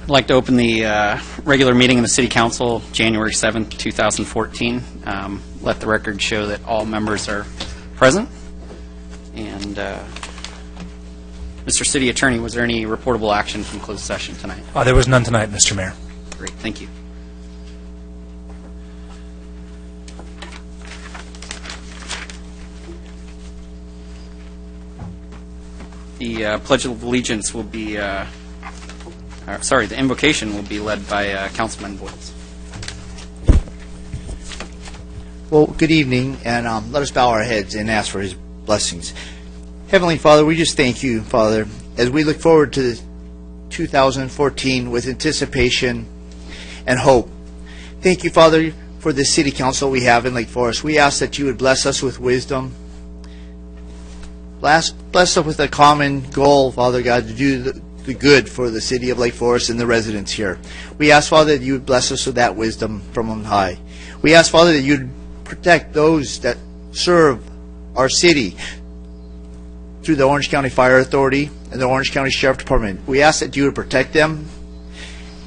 I'd like to open the regular meeting of the City Council, January 7th, 2014. Let the record show that all members are present. And Mr. City Attorney, was there any reportable action from closed session tonight? There was none tonight, Mr. Mayor. Great, thank you. The Pledge of Allegiance will be, the invocation will be led by Councilman Boyles. Well, good evening, and let us bow our heads and ask for his blessings. Heavenly Father, we just thank you, Father, as we look forward to 2014 with anticipation and hope. Thank you, Father, for the City Council we have in Lake Forest. We ask that you would bless us with wisdom. Bless us with a common goal, Father God, to do the good for the city of Lake Forest and the residents here. We ask, Father, that you would bless us with that wisdom from on high. We ask, Father, that you would protect those that serve our city through the Orange County Fire Authority and the Orange County Sheriff Department. We ask that you would protect them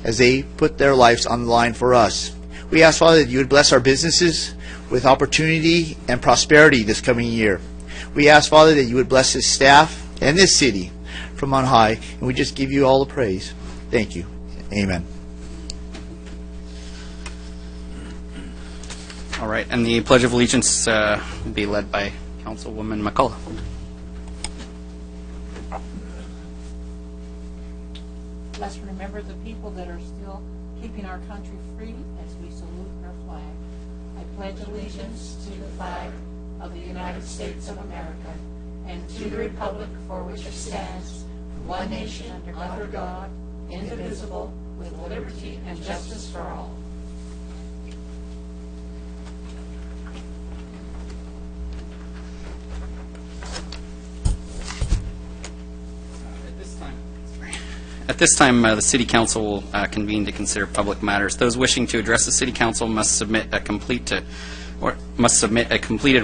as they put their lives on the line for us. We ask, Father, that you would bless our businesses with opportunity and prosperity this coming year. We ask, Father, that you would bless this staff and this city from on high, and we just give you all the praise. Thank you. Amen. All right, and the Pledge of Allegiance will be led by Councilwoman McCullough. Let's remember the people that are still keeping our country free as we salute our flag. I pledge allegiance to the flag of the United States of America and to the republic for which it stands, one nation under God, indivisible, with liberty and justice for all. At this time, the City Council will convene to consider public matters. Those wishing to address the City Council must submit a completed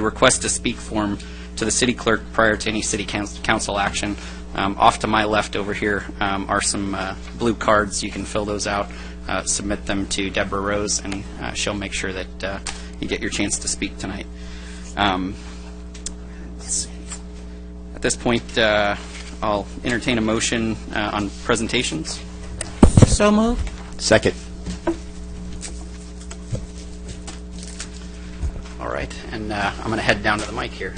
request to speak form to the City Clerk prior to any City Council action. Off to my left over here are some blue cards. You can fill those out, submit them to Deborah Rose, and she'll make sure that you get your chance to speak tonight. Let's see. At this point, I'll entertain a motion on presentations. So moved. Second. All right, and I'm going to head down to the mic here.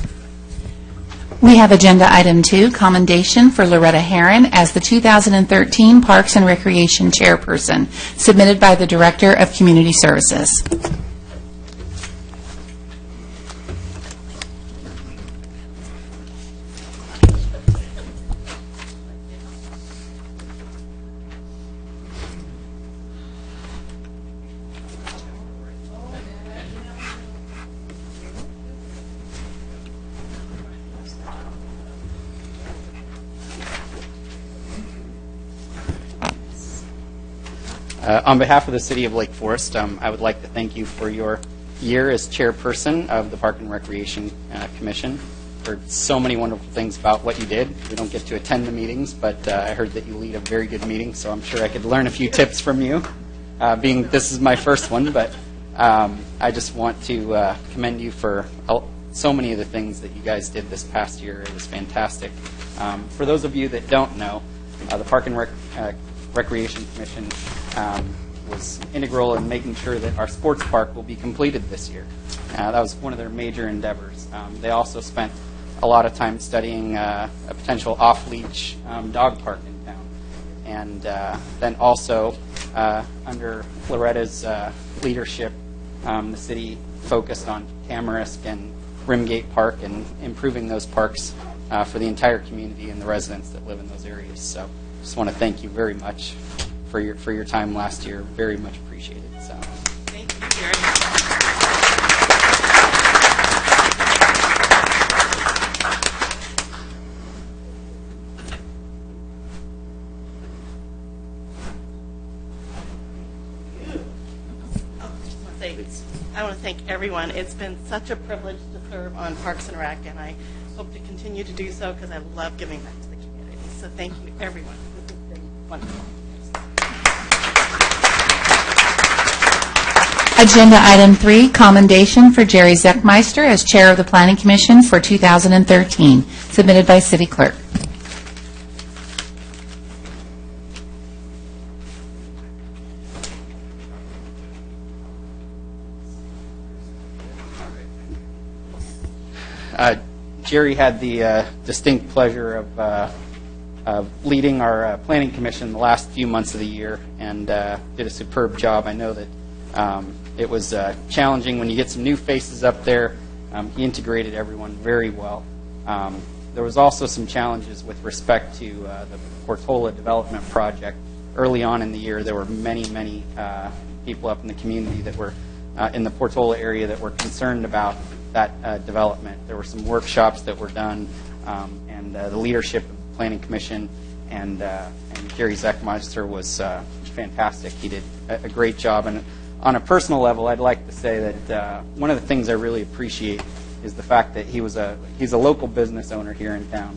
We have Agenda Item 2, Commendation for Loretta Herron as the 2013 Parks and Recreation Chairperson, submitted by the Director of Community Services. On behalf of the City of Lake Forest, I would like to thank you for your year as chairperson of the Park and Recreation Commission. Heard so many wonderful things about what you did. We don't get to attend the meetings, but I heard that you lead a very good meeting, so I'm sure I could learn a few tips from you, being this is my first one. But I just want to commend you for so many of the things that you guys did this past year. It was fantastic. For those of you that don't know, the Park and Recreation Commission was integral in making sure that our sports park will be completed this year. That was one of their major endeavors. They also spent a lot of time studying a potential off-leash dog park in town. And then also, under Loretta's leadership, the city focused on Tamarisk and Rimgate Park and improving those parks for the entire community and the residents that live in those areas. So just want to thank you very much for your time last year. Very much appreciated. So Thank you very much. I want to thank everyone. It's been such a privilege to serve on Parks and Rec, and I hope to continue to do so because I love giving back to the community. So thank you, everyone. This has been wonderful. Agenda item 3, commendation for Jerry Zechmeister as Chair of the Planning Commission for 2013, submitted by City Clerk. Jerry had the distinct pleasure of leading our Planning Commission the last few months of the year and did a superb job. I know that it was challenging when you get some new faces up there. He integrated everyone very well. There was also some challenges with respect to the Portola development project. Early on in the year, there were many people up in the community that were in the Portola area that were concerned about that development. There were some workshops that were done, and the leadership of the Planning Commission and Jerry Zechmeister was fantastic. He did a great job. And on a personal level, I'd like to say that one of the things I really appreciate is the fact that he's a local business owner here in town,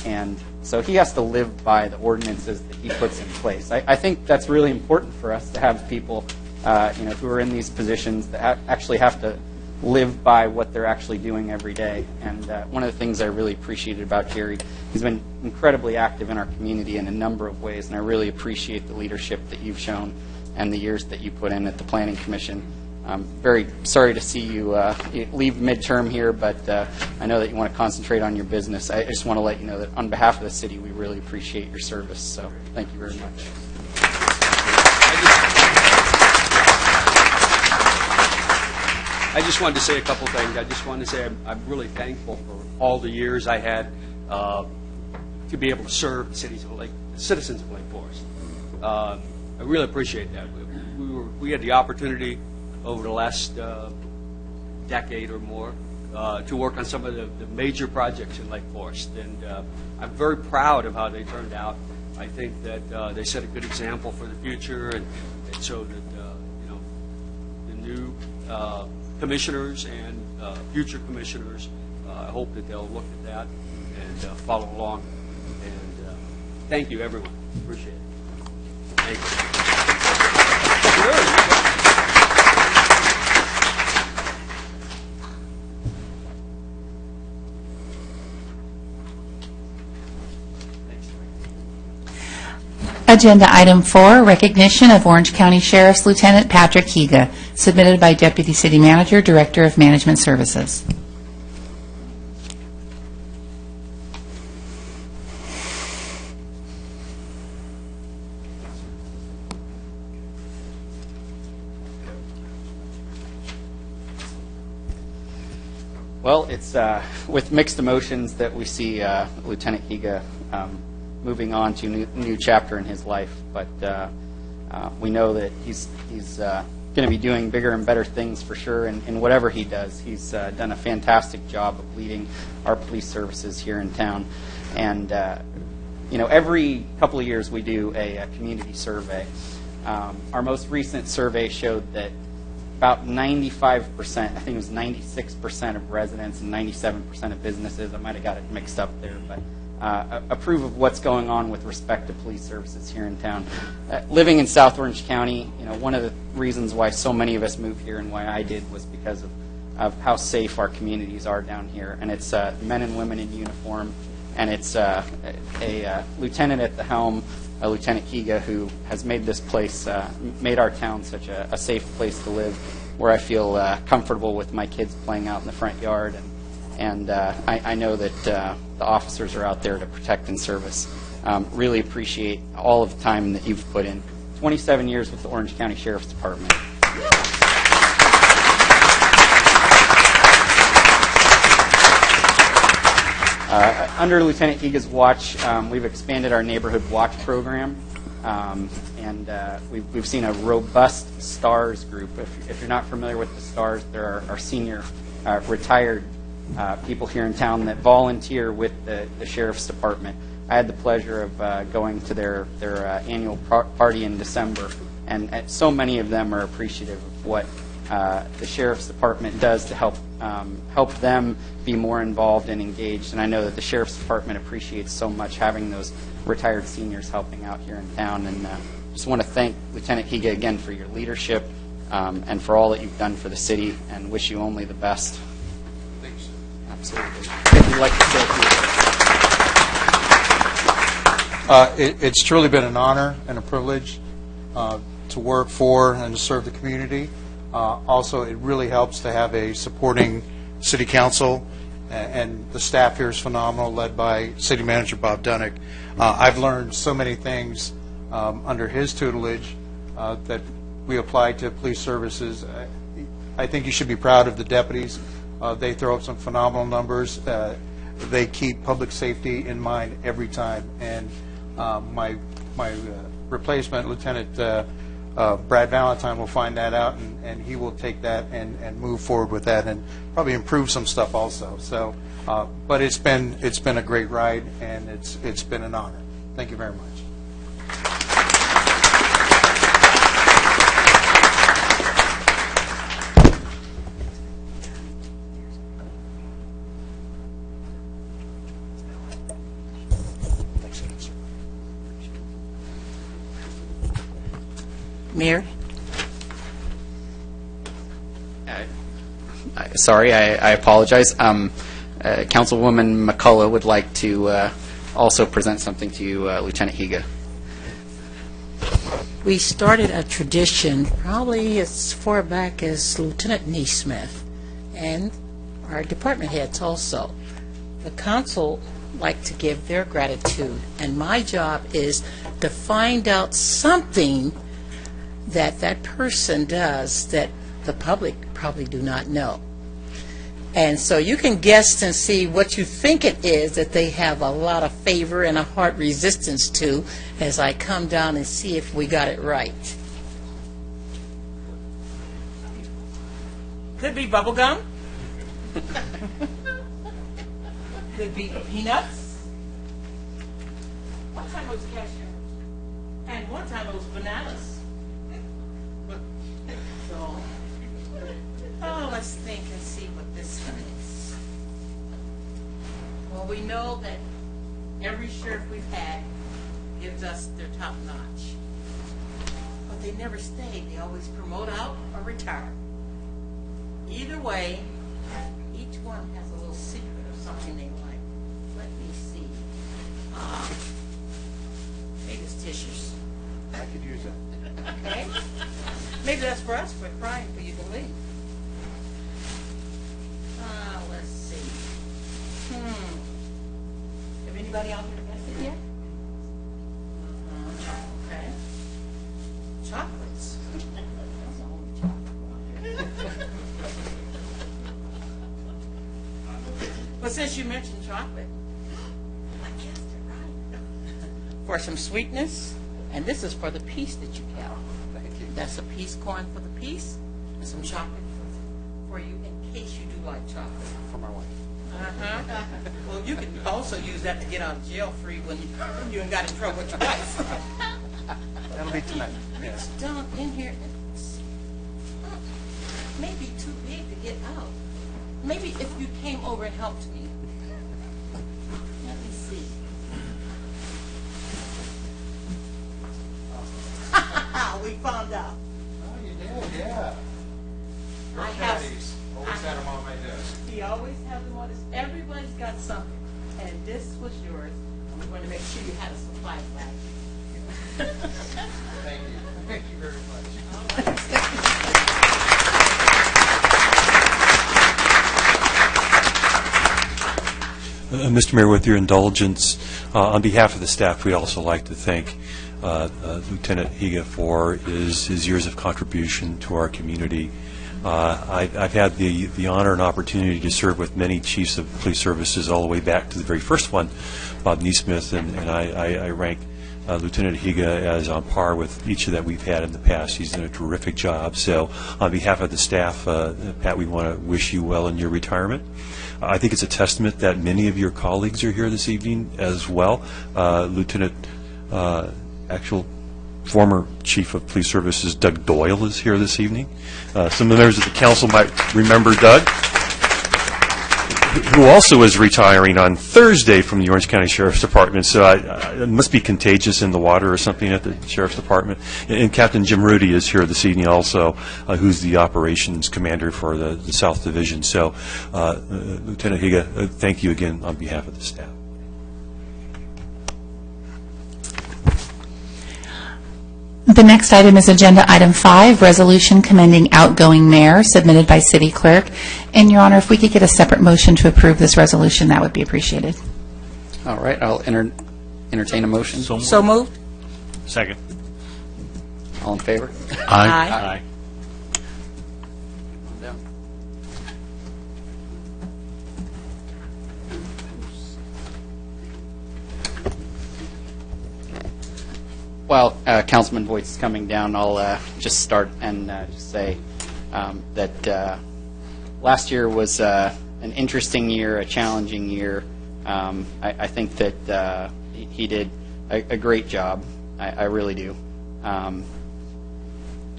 and so he has to live by the ordinances that he puts in place. I think that's really important for us to have people who are in these positions that actually have to live by what they're actually doing every day. And one of the things I really appreciated about Jerry, he's been incredibly active in our community in a number of ways, and I really appreciate the leadership that you've shown and the years that you put in at the Planning Commission. I'm very sorry to see you leave midterm here, but I know that you want to concentrate on your business. I just want to let you know that on behalf of the city, we really appreciate your service, so thank you very much. I just wanted to say a couple things. I just wanted to say I'm really thankful for all the years I had to be able to serve the citizens of Lake Forest. I really appreciate that. We had the opportunity over the last decade or more to work on some of the major projects in Lake Forest, and I'm very proud of how they turned out. I think that they set a good example for the future, and so that the new commissioners and future commissioners, I hope that they'll look at that and follow along. And thank you, everyone. Appreciate it. Thank you. Agenda item 4, recognition of Orange County Sheriff's Lieutenant Patrick Higa, submitted by Deputy City Manager, Director of Management Services. Well, it's with mixed emotions that we see Lieutenant Higa moving on to a new chapter in his life, but we know that he's going to be doing bigger and better things for sure, and in whatever he does. He's done a fantastic job of leading our police services here in town. And every couple of years we do a community survey. Our most recent survey showed that about 95%, I think it was 96% of residents and 97% of businesses, I might have got it mixed up there, but approve of what's going on with respect to police services here in town. Living in South Orange County, one of the reasons why so many of us moved here and why I did was because of how safe our communities are down here. And it's men and women in uniform, and it's a lieutenant at the helm, Lieutenant Higa, who has made this place, made our town such a safe place to live, where I feel comfortable with my kids playing out in the front yard. And I know that the officers are out there to protect and service. Really appreciate all of the time that you've put in. 27 years with the Orange County Sheriff's Department. Under Lieutenant Higa's watch, we've expanded our neighborhood watch program, and we've seen a robust STARS group. If you're not familiar with the STARS, there are senior retired people here in town that volunteer with the Sheriff's Department. I had the pleasure of going to their annual party in December, and so many of them are appreciative of what the Sheriff's Department does to help them be more involved and engaged. And I know that the Sheriff's Department appreciates so much having those retired seniors helping out here in town. And just want to thank Lieutenant Higa again for your leadership, and for all that you've done for the city, and wish you only the best. Thanks, sir. Absolutely. If you'd like to say a few words. It's truly been an honor and a privilege to work for and to serve the community. Also, it really helps to have a supporting city council, and the staff here is phenomenal, led by City Manager Bob Dunnick. I've learned so many things under his tutelage that we apply to police services. I think you should be proud of the deputies. They throw up some phenomenal numbers. They keep public safety in mind every time. And my replacement, Lieutenant Brad Valentine, will find that out, and he will take that and move forward with that, and probably improve some stuff also. So, but it's been a great ride, and it's been an honor. Thank you very much. Mayor? Sorry, I apologize. Councilwoman McCullough would like to also present something to you, Lieutenant Higa. We started a tradition probably as far back as Lieutenant Neesmith and our department heads also. The council like to give their gratitude, and my job is to find out something that that person does that the public probably do not know. And so you can guess and see what you think it is that they have a lot of favor and a heart resistance to as I come down and see if we got it right. Could be bubble gum. Could be peanuts. One time it was cashew. And one time it was bananas. So, let's think and see what this one is. Well, we know that every sheriff we've had gives us their top notch. But they never stay. They always promote out or retire. Either way, each one has a little secret of something they like. Let me see. Maybe it's tissues. I could use that. Okay? Maybe that's for us. We're crying for you to leave. Let's see. Have anybody out there guessed it yet? Okay. Chocolates. That's the only chocolate. But since you mentioned chocolate, I guessed it right. For some sweetness, and this is for the piece that you kept. Thank you. That's a piece corn for the piece, and some chocolate for you in case you do like chocolate. For my wife. Well, you can also use that to get out of jail free when you ain't got in trouble with your wife. That'll be tonight. Yes. Down in here, it's maybe too big to get out. Maybe if you came over and helped me. Let me see. We found out. Oh, you did? Yeah. Your I have- caddies always had them on my desk. He always has them on his. Everybody's got something, and this was yours. And we're going to make sure you had a supply bag. Thank you. Thank you very much. Mr. Mayor, with your indulgence, on behalf of the staff, we'd also like to thank Lieutenant Higa for his years of contribution to our community. I've had the honor and opportunity to serve with many chiefs of police services all the way back to the very first one, Bob Neesmith, and I rank Lieutenant Higa as on par with each that we've had in the past. He's done a terrific job. So on behalf of the staff, Pat, we want to wish you well in your retirement. I think it's a testament that many of your colleagues are here this evening as well. Lieutenant, actual former Chief of Police Services Doug Doyle is here this evening. Some of the members of the council might remember Doug. who also is retiring on Thursday from the Orange County Sheriff's Department. So it must be contagious in the water or something at the Sheriff's Department. And Captain Jim Rudy is here this evening also, who's the operations commander for the South Division. So, Lieutenant Higa, thank you again on behalf of the staff. The next item is Agenda Item 5, Resolution Commending Outgoing Mayor, submitted by City Clerk. And, Your Honor, if we could get a separate motion to approve this resolution, that would be appreciated. All right, I'll entertain a motion. So moved. Second. All in favor? Aye. Down. While Councilman Voigt is coming down, I'll just start and just say that last year was an interesting year, a challenging year. I think that he did a great job. I really do.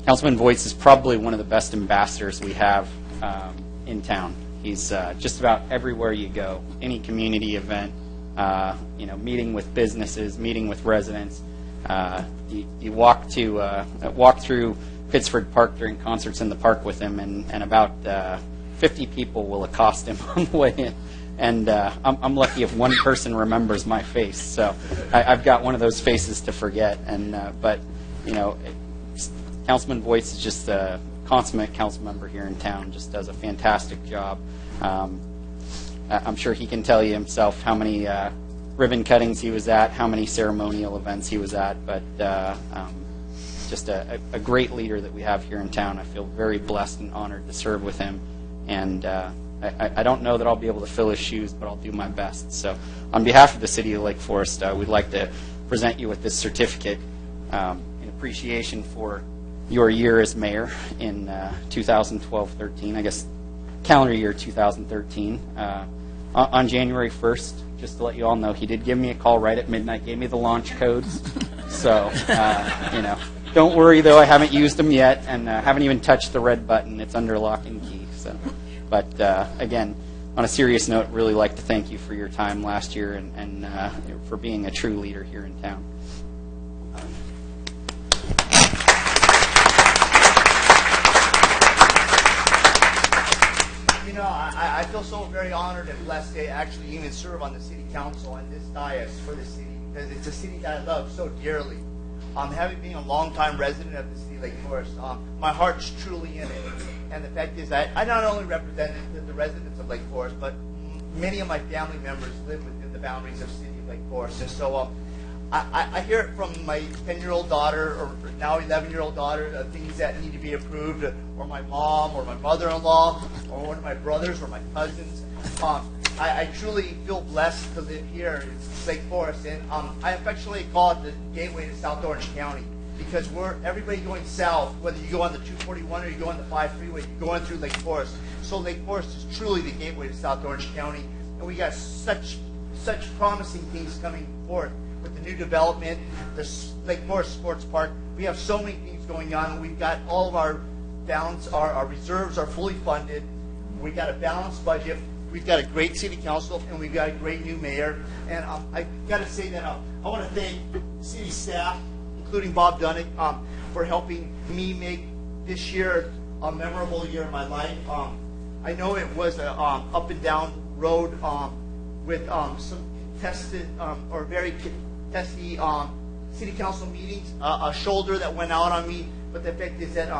Councilman Voigt is probably one of the best ambassadors we have in town. He's just about everywhere you go, any community event, meeting with businesses, meeting with residents. You walk through Pittsford Park during concerts in the park with him, and about 50 people will accost him on the way in. And I'm lucky if one person remembers my face. So I've got one of those faces to forget. But Councilman Voigt is just a consummate council member here in town. Just does a fantastic job. I'm sure he can tell you himself how many ribbon cuttings he was at, how many ceremonial events he was at, but just a great leader that we have here in town. I feel very blessed and honored to serve with him, and I don't know that I'll be able to fill his shoes, but I'll do my best. So on behalf of the City of Lake Forest, we'd like to present you with this certificate in appreciation for your year as mayor in 2012-13, I guess calendar year 2013. On January 1st, just to let you all know, he did give me a call right at midnight, gave me the launch codes. So, don't worry, though, I haven't used them yet, and haven't even touched the red button. It's under lock and key. So, but again, on a serious note, really like to thank you for your time last year and for being a true leader here in town. I feel so very honored and blessed to actually even serve on the city council and this dais for the city, because it's a city that I love so dearly. Having been a longtime resident of the city of Lake Forest, my heart's truly in it. And the fact is that I not only represent the residents of Lake Forest, but many of my family members live within the boundaries of the city of Lake Forest. And so I hear it from my 10-year-old daughter, or now 11-year-old daughter, things that need to be approved, or my mom, or my mother-in-law, or one of my brothers, or my cousins. I truly feel blessed to live here in Lake Forest, and I affectionately call it the gateway to South Orange County, because everybody going south, whether you go on the 241 or you go on the 5 freeway, you're going through Lake Forest. So Lake Forest is truly the gateway to South Orange County, and we got such promising things coming forth. With the new development, the Lake Forest Sports Park, we have so many things going on. We've got all of our balance, our reserves are fully funded. We got a balanced budget. We've got a great city council, and we've got a great new mayor. And I got to say that I want to thank city staff, including Bob Dunnick, for helping me make this year a memorable year in my life. I know it was a up and down road with some tested or very testy city council meetings, a shoulder that went out on me. But the fact is that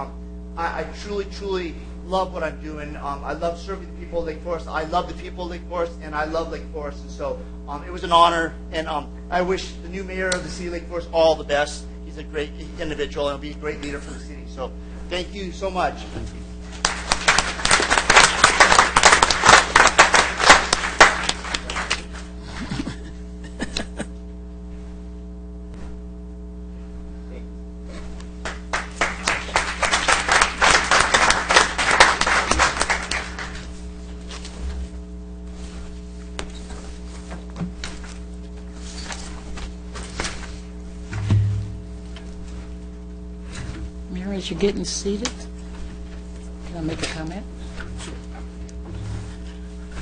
I truly love what I'm doing. I love serving the people of Lake Forest. I love the people of Lake Forest, and I love Lake Forest. And so it was an honor, and I wish the new mayor of the city of Lake Forest all the best. He's a great individual, and he'll be a great leader for the city. So thank you so much. As you're getting seated, can I make a comment?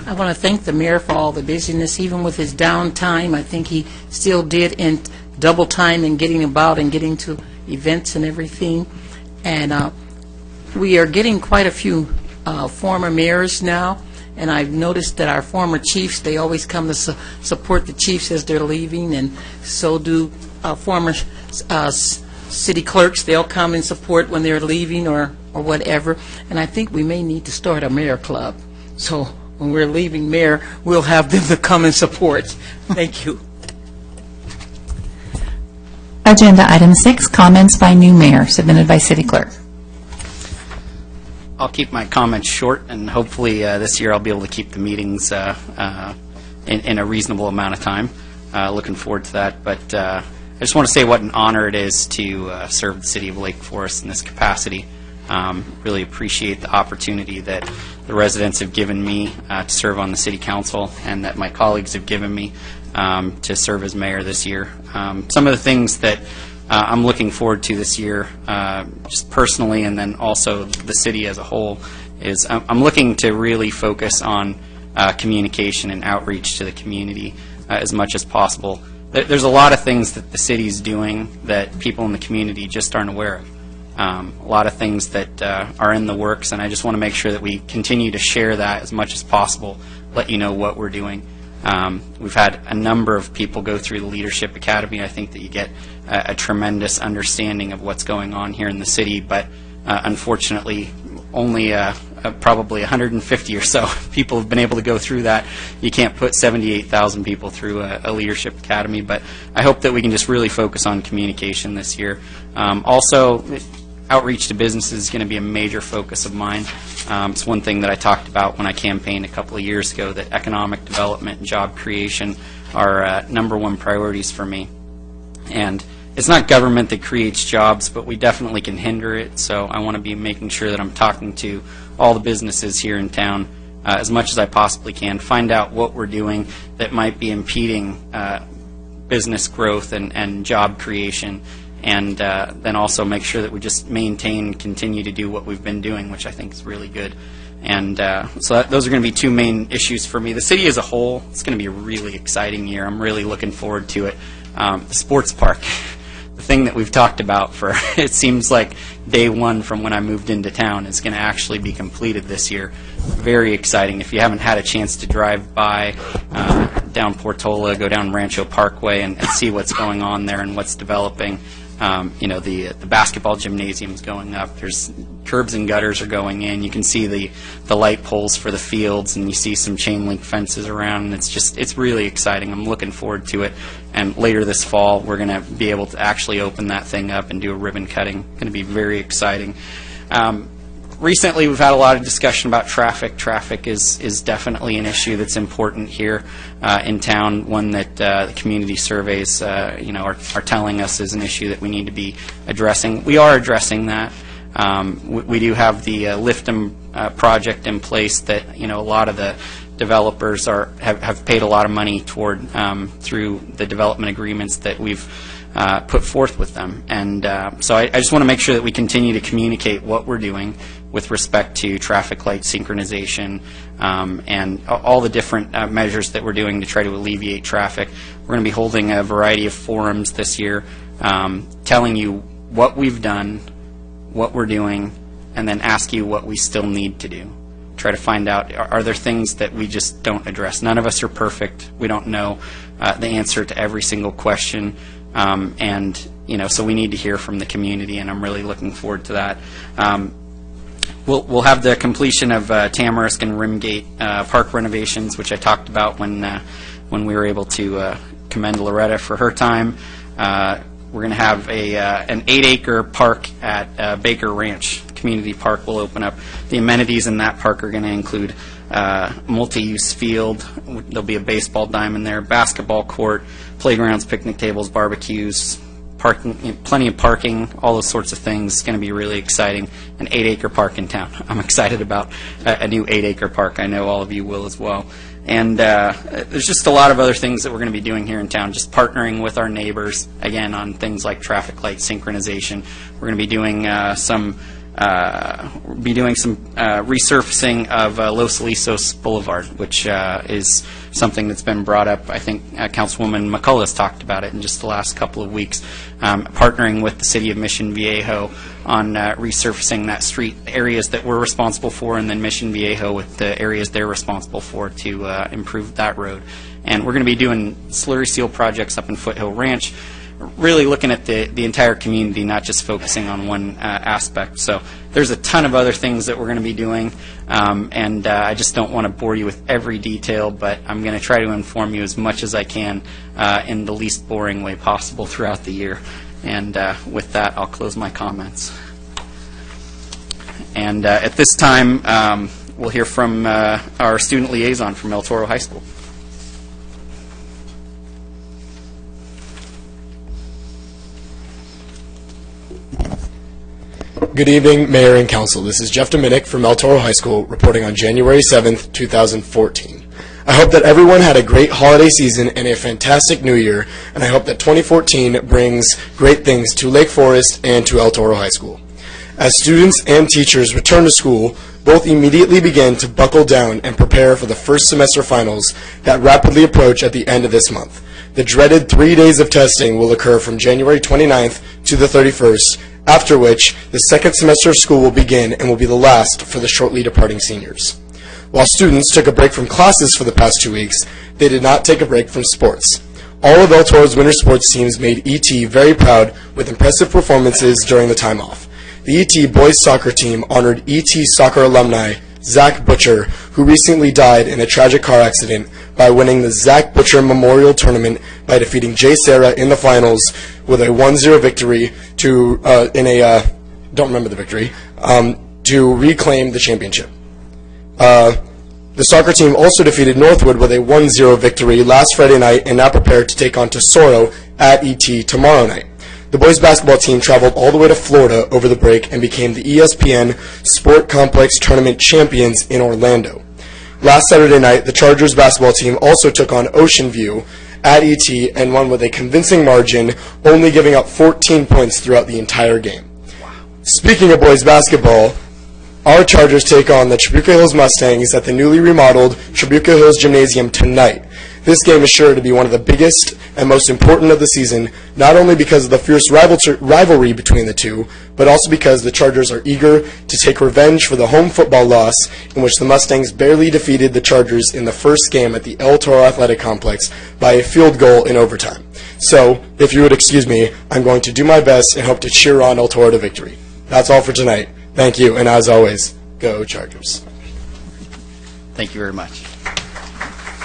I want to thank the mayor for all the busyness, even with his downtime. I think he still did in double time in getting about and getting to events and everything. And we are getting quite a few former mayors now, and I've noticed that our former chiefs, they always come to support the chiefs as they're leaving, and so do former city clerks. They'll come and support when they're leaving or whatever. And I think we may need to start a mayor club. So when we're leaving mayor, we'll have them to come and support. Thank you. Agenda item 6, comments by new mayor, submitted by city clerk. I'll keep my comments short, and hopefully this year I'll be able to keep the meetings in a reasonable amount of time. Looking forward to that. But I just want to say what an honor it is to serve the city of Lake Forest in this capacity. Really appreciate the opportunity that the residents have given me to serve on the city council, and that my colleagues have given me to serve as mayor this year. Some of the things that I'm looking forward to this year, just personally, and then also the city as a whole, is I'm looking to really focus on communication and outreach to the community as much as possible. There's a lot of things that the city's doing that people in the community just aren't aware of. A lot of things that are in the works, and I just want to make sure that we continue to share that as much as possible, let you know what we're doing. We've had a number of people go through the Leadership Academy. I think that you get a tremendous understanding of what's going on here in the city, but unfortunately only probably 150 or so people have been able to go through that. You can't put 78,000 people through a Leadership Academy, but I hope that we can just really focus on communication this year. Also, outreach to businesses is going to be a major focus of mine. It's one thing that I talked about when I campaigned a couple of years ago, that economic development and job creation are number one priorities for me. And it's not government that creates jobs, but we definitely can hinder it. So I want to be making sure that I'm talking to all the businesses here in town as much as I possibly can, find out what we're doing that might be impeding business growth and job creation, and then also make sure that we just maintain and continue to do what we've been doing, which I think is really good. And so those are going to be two main issues for me. The city as a whole, it's going to be a really exciting year. I'm really looking forward to it. The sports park, the thing that we've talked about for, it seems like day one from when I moved into town, is going to actually be completed this year. Very exciting. If you haven't had a chance to drive by down Portola, go down Rancho Parkway and see what's going on there and what's developing. The basketball gymnasium's going up. There's curbs and gutters are going in. You can see the light poles for the fields, and you see some chain link fences around. And it's really exciting. I'm looking forward to it. And later this fall, we're going to be able to actually open that thing up and do a ribbon cutting. Going to be very exciting. Recently, we've had a lot of discussion about traffic. Traffic is definitely an issue that's important here in town, one that the community surveys are telling us is an issue that we need to be addressing. We are addressing that. We do have the Liftum project in place that a lot of the developers have paid a lot of money toward through the development agreements that we've put forth with them. And so I just want to make sure that we continue to communicate what we're doing with respect to traffic light synchronization and all the different measures that we're doing to try to alleviate traffic. We're going to be holding a variety of forums this year telling you what we've done, what we're doing, and then ask you what we still need to do. Try to find out, are there things that we just don't address? None of us are perfect. We don't know the answer to every single question. So we need to hear from the community, and I'm really looking forward to that. We'll have the completion of Tamarisk and Rimgate park renovations, which I talked about when we were able to commend Loretta for her time. We're going to have an 8-acre park at Baker Ranch. Community park will open up. The amenities in that park are going to include multi-use field. There'll be a baseball diamond there, basketball court, playgrounds, picnic tables, barbecues, parking, plenty of parking, all those sorts of things. It's going to be really exciting. An 8-acre park in town. I'm excited about a new 8-acre park. I know all of you will as well. And there's just a lot of other things that we're going to be doing here in town, just partnering with our neighbors, again, on things like traffic light synchronization. We're going to be doing some be doing some resurfacing of Los Alesos Boulevard, which is something that's been brought up. I think Councilwoman McCullough's talked about it in just the last couple of weeks, partnering with the City of Mission Viejo on resurfacing that street, areas that we're responsible for, and then Mission Viejo with the areas they're responsible for to improve that road. And we're going to be doing slurry seal projects up in Foothill Ranch, really looking at the entire community, not just focusing on one aspect. So there's a ton of other things that we're going to be doing, and I just don't want to bore you with every detail, but I'm going to try to inform you as much as I can in the least boring way possible throughout the year. And with that, I'll close my comments. And at this time, we'll hear from our student liaison from El Toro High School. Good evening, Mayor and Council. This is Jeff Dominic from El Toro High School reporting on January 7th, 2014. I hope that everyone had a great holiday season and a fantastic new year, and I hope that 2014 brings great things to Lake Forest and to El Toro High School. As students and teachers return to school, both immediately begin to buckle down and prepare for the first semester finals that rapidly approach at the end of this month. The dreaded 3 days of testing will occur from January 29th to the 31st, after which the second semester of school will begin and will be the last for the shortly departing seniors. While students took a break from classes for the past 2 weeks, they did not take a break from sports. All of El Toro's winter sports teams made ET very proud with impressive performances during the time off. The ET boys soccer team honored ET soccer alumni Zach Butcher, who recently died in a tragic car accident, by winning the Zach Butcher Memorial Tournament by defeating Jay Serra in the finals with a 1-0 victory to reclaim the championship. The soccer team also defeated Northwood with a 1-0 victory last Friday night and now prepared to take on Tesoro at ET tomorrow night. The boys basketball team traveled all the way to Florida over the break and became the ESPN Sport Complex Tournament champions in Orlando. Last Saturday night, the Chargers basketball team also took on Ocean View at ET and won with a convincing margin, only giving up 14 points throughout the entire game. Speaking of boys basketball, our Chargers take on the Trabuco Hills Mustangs at the newly remodeled Trabuco Hills Gymnasium tonight. This game is sure to be one of the biggest and most important of the season, not only because of the fierce rivalry between the two, but also because the Chargers are eager to take revenge for the home football loss in which the Mustangs barely defeated the Chargers in the first game at the El Toro Athletic Complex by a field goal in overtime. So, if you would excuse me, I'm going to do my best and hope to cheer on El Toro to victory. That's all for tonight. Thank you, and as always, go Chargers. Thank you very much.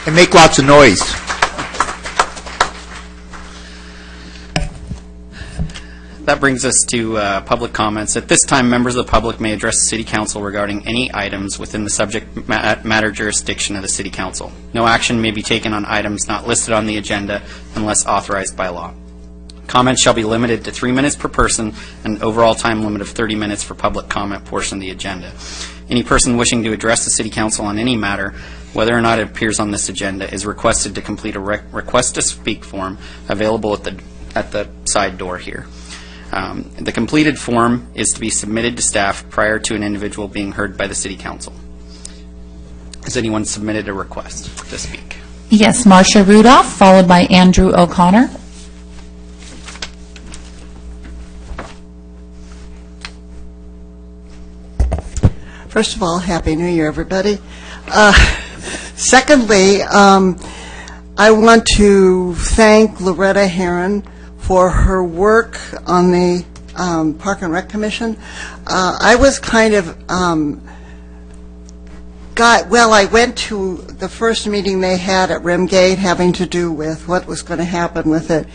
And make lots of noise. That brings us to public comments. At this time, members of the public may address the City Council regarding any items within the subject matter jurisdiction of the City Council. No action may be taken on items not listed on the agenda unless authorized by law. Comments shall be limited to 3 minutes per person, and an overall time limit of 30 minutes for public comment portion of the agenda. Any person wishing to address the City Council on any matter, whether or not it appears on this agenda, is requested to complete a request to speak form available at the side door here. The completed form is to be submitted to staff prior to an individual being heard by the City Council. Has anyone submitted a request to speak? Yes, Marcia Rudolph, followed by Andrew O'Connor. First of all, Happy New Year, everybody. Secondly, I want to thank Loretta Herron for her work on the Park and Rec Commission. I was kind of I went to the first meeting they had at Rimgate having to do with what was going to happen with it.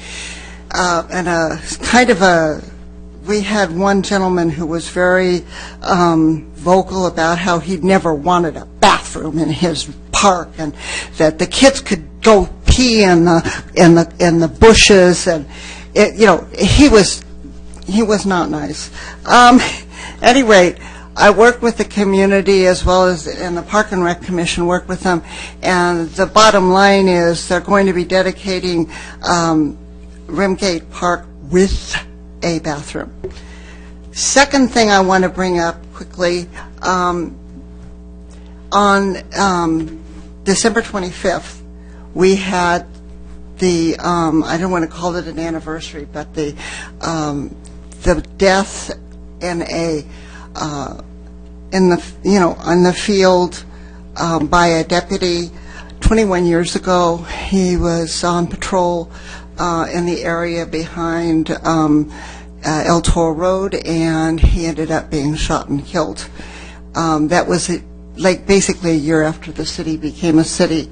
We had one gentleman who was very vocal about how he'd never wanted a bathroom in his park, and that the kids could go pee in the bushes, and he was not nice. Anyway, I worked with the community as well as in the Park and Rec Commission, worked with them, and the bottom line is they're going to be dedicating Rimgate Park with a bathroom. Second thing I want to bring up quickly, on December 25th, we had the, I don't want to call it an anniversary, but the death in a, in the field by a deputy 21 years ago. He was on patrol in the area behind El Toro Road, and he ended up being shot and killed. That was like basically a year after the city became a city.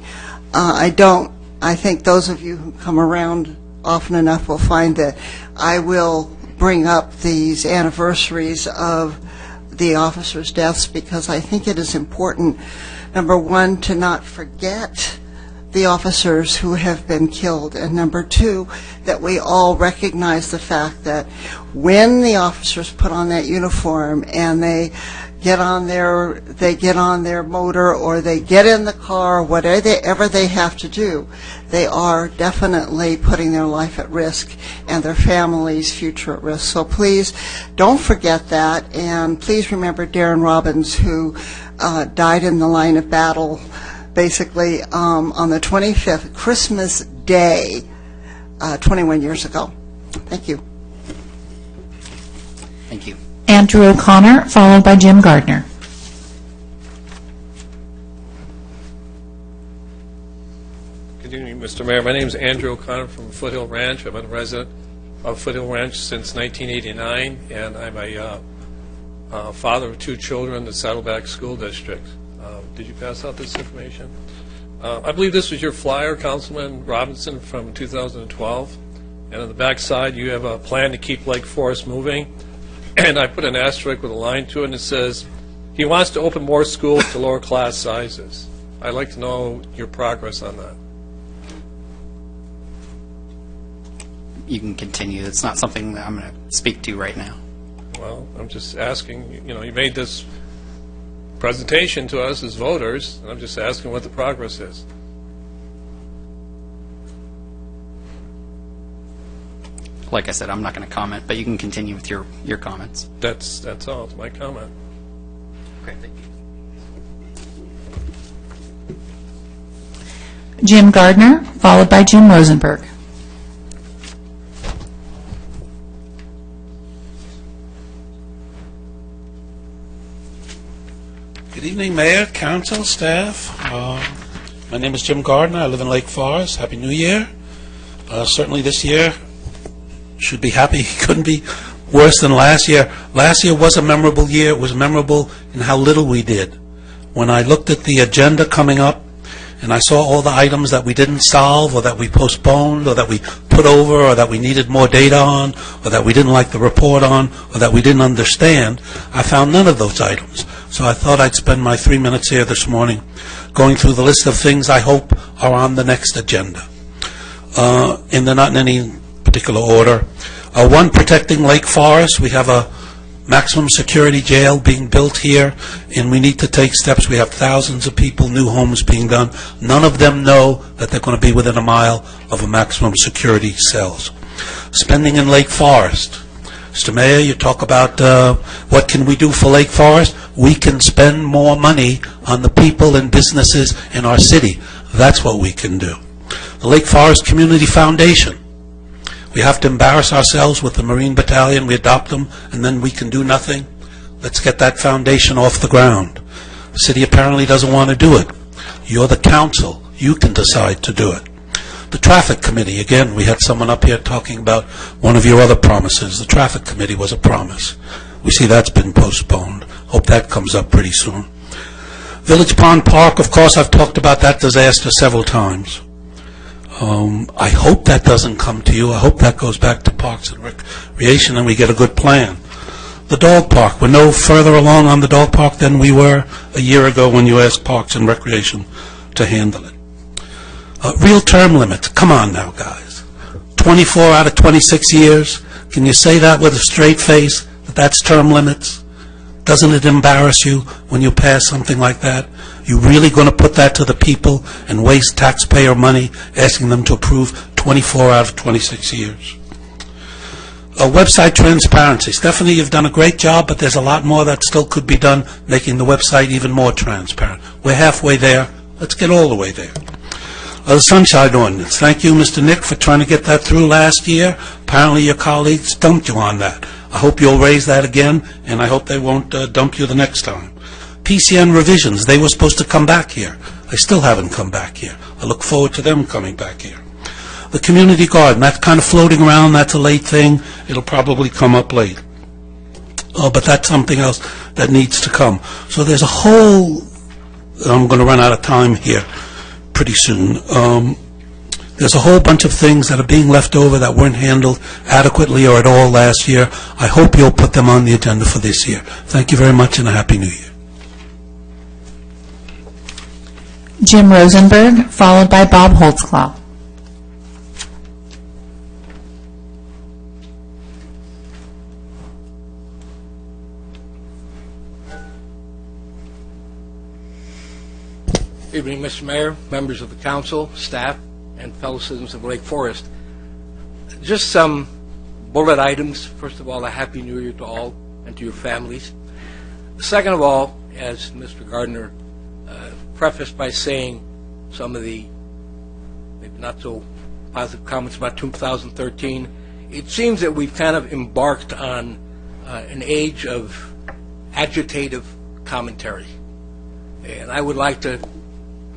I think those of you who come around often enough will find that I will bring up these anniversaries of the officers' deaths, because I think it is important, number one, to not forget the officers who have been killed, and number two, that we all recognize the fact that when the officers put on that uniform and they get on their motor or they get in the car, whatever they have to do, they are definitely putting their life at risk and their family's future at risk. So please don't forget that, and please remember Darren Robbins, who died in the line of battle basically on the 25th, Christmas Day, 21 years ago. Thank you. Thank you. Andrew O'Connor, followed by Jim Gardner. Good evening, Mr. Mayor. My name is Andrew O'Connor from Foothill Ranch. I've been a resident of Foothill Ranch since 1989, and I'm a father of 2 children in the Saddleback School District. Did you pass out this information? I believe this was your flyer, Councilman Robinson, from 2012. And on the back side, you have a plan to keep Lake Forest moving. And I put an asterisk with a line to it, and it says, he wants to open more schools to lower class sizes. I'd like to know your progress on that. You can continue. It's not something that I'm going to speak to right now. Well, I'm just asking, you made this presentation to us as voters, and I'm just asking what the progress is. Like I said, I'm not going to comment, but you can continue with your comments. That's all. It's my comment. Okay, thank you. Jim Gardner, followed by Jim Rosenberg. Good evening, Mayor, Council, staff. My name is Jim Gardner. I live in Lake Forest. Happy New Year. Certainly this year should be happy. Couldn't be worse than last year. Last year was a memorable year. It was memorable in how little we did. When I looked at the agenda coming up and I saw all the items that we didn't solve or that we postponed or that we put over or that we needed more data on or that we didn't like the report on or that we didn't understand, I found none of those items. So I thought I'd spend my 3 minutes here this morning going through the list of things I hope are on the next agenda. And they're not in any particular order. One, protecting Lake Forest. We have a maximum security jail being built here, and we need to take steps. We have thousands of people, new homes being done. None of them know that they're going to be within a mile of a maximum security cells. Spending in Lake Forest. Mr. Mayor, you talk about what can we do for Lake Forest. We can spend more money on the people and businesses in our city. That's what we can do. The Lake Forest Community Foundation. We have to embarrass ourselves with the Marine Battalion. We adopt them, and then we can do nothing. Let's get that foundation off the ground. The city apparently doesn't want to do it. You're the council. You can decide to do it. The Traffic Committee, again, we had someone up here talking about one of your other promises. The Traffic Committee was a promise. We see that's been postponed. Hope that comes up pretty soon. Village Pond Park, of course, I've talked about that disaster several times. I hope that doesn't come to you. I hope that goes back to Parks and Recreation and we get a good plan. The dog park, we're no further along on the dog park than we were a year ago when you asked Parks and Recreation to handle it. Real term limits, come on now, guys. 24 out of 26 years, can you say that with a straight face, that that's term limits? Doesn't it embarrass you when you pass something like that? You really going to put that to the people and waste taxpayer money asking them to approve 24 out of 26 years? website transparency. Stephanie, you've done a great job, but there's a lot more that still could be done, making the website even more transparent. We're halfway there. Let's get all the way there. The Sunshine Ordinance. Thank you, Mr. Nick, for trying to get that through last year. Apparently your colleagues dumped you on that. I hope you'll raise that again, and I hope they won't dump you the next time. PCN revisions. They were supposed to come back here. They still haven't come back here. I look forward to them coming back here. The community garden, that's kind of floating around. That's a late thing. It'll probably come up late. But that's something else that needs to come. So there's a whole, I'm going to run out of time here pretty soon. There's a whole bunch of things that are being left over that weren't handled adequately or at all last year. I hope you'll put them on the agenda for this year. Thank you very much, and a Happy New Year. Jim Rosenberg, followed by Bob Holtzclaw. Evening, Mr. Mayor, members of the council, staff, and fellow citizens of Lake Forest. Just some bullet items. First of all, a Happy New Year to all and to your families. Second of all, as Mr. Gardner prefaced by saying some of the maybe not so positive comments about 2013, it seems that we've kind of embarked on an age of agitative commentary. And I would like to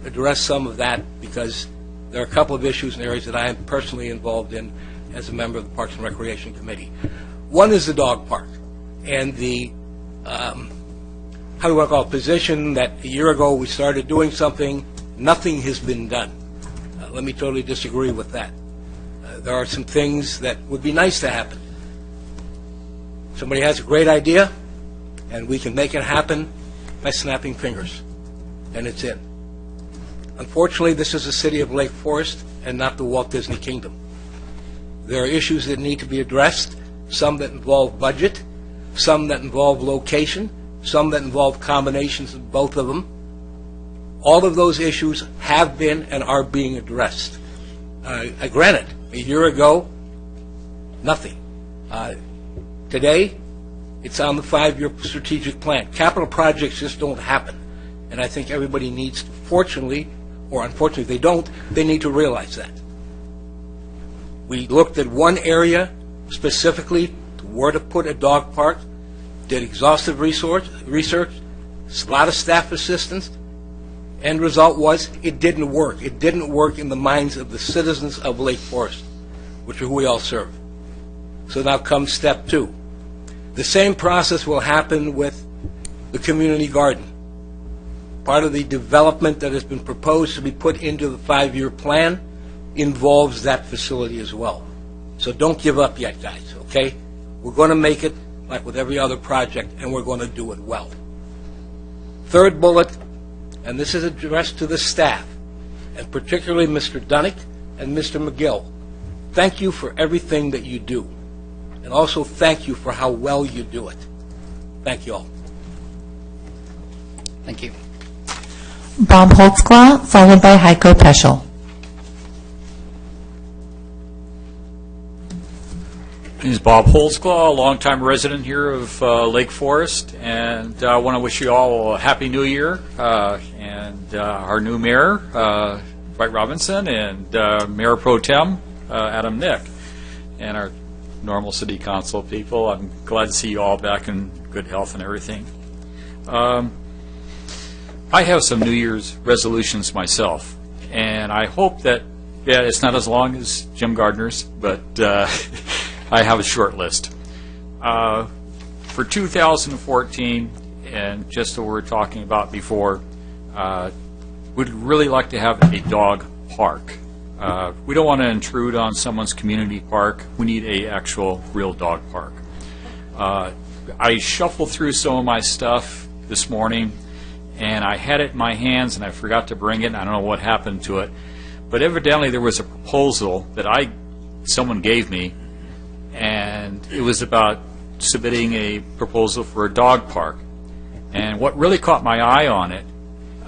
address some of that because there are a couple of issues and areas that I am personally involved in as a member of the Parks and Recreation Committee. One is the dog park and the, how do I call it, position that a year ago we started doing something, nothing has been done. Let me totally disagree with that. There are some things that would be nice to happen. Somebody has a great idea and we can make it happen by snapping fingers, and it's in. Unfortunately, this is the city of Lake Forest and not the Walt Disney Kingdom. There are issues that need to be addressed, some that involve budget, some that involve location, some that involve combinations of both of them. All of those issues have been and are being addressed. Granted, a year ago, nothing. Today, it's on the 5-year strategic plan. Capital projects just don't happen. And I think everybody needs to, fortunately, or unfortunately if they don't, they need to realize that. We looked at one area specifically to where to put a dog park, did exhaustive research, a lot of staff assistance. End result was it didn't work. It didn't work in the minds of the citizens of Lake Forest, which are who we all serve. So now comes step 2. The same process will happen with the community garden. Part of the development that has been proposed to be put into the 5-year plan involves that facility as well. So don't give up yet, guys, okay? We're going to make it like with every other project, and we're going to do it well. Third bullet, and this is addressed to the staff, and particularly Mr. Dunnick and Mr. McGill. Thank you for everything that you do, and also thank you for how well you do it. Thank you all. Thank you. Bob Holtzclaw, followed by Heiko Peschel. This is Bob Holtzclaw, a longtime resident here of Lake Forest, and I want to wish you all a Happy New Year, and our new mayor, Dwight Robinson, and Mayor Pro Tem, Adam Nick, and our normal city council people. I'm glad to see you all back in good health and everything. I have some New Year's resolutions myself, and I hope that, yeah, it's not as long as Jim Gardner's, but I have a short list. For 2014, and just what we were talking about before, we'd really like to have a dog park. We don't want to intrude on someone's community park. We need an actual real dog park. I shuffled through some of my stuff this morning, and I had it in my hands, and I forgot to bring it, and I don't know what happened to it. But evidently there was a proposal that someone gave me, and it was about submitting a proposal for a dog park. And what really caught my eye on it,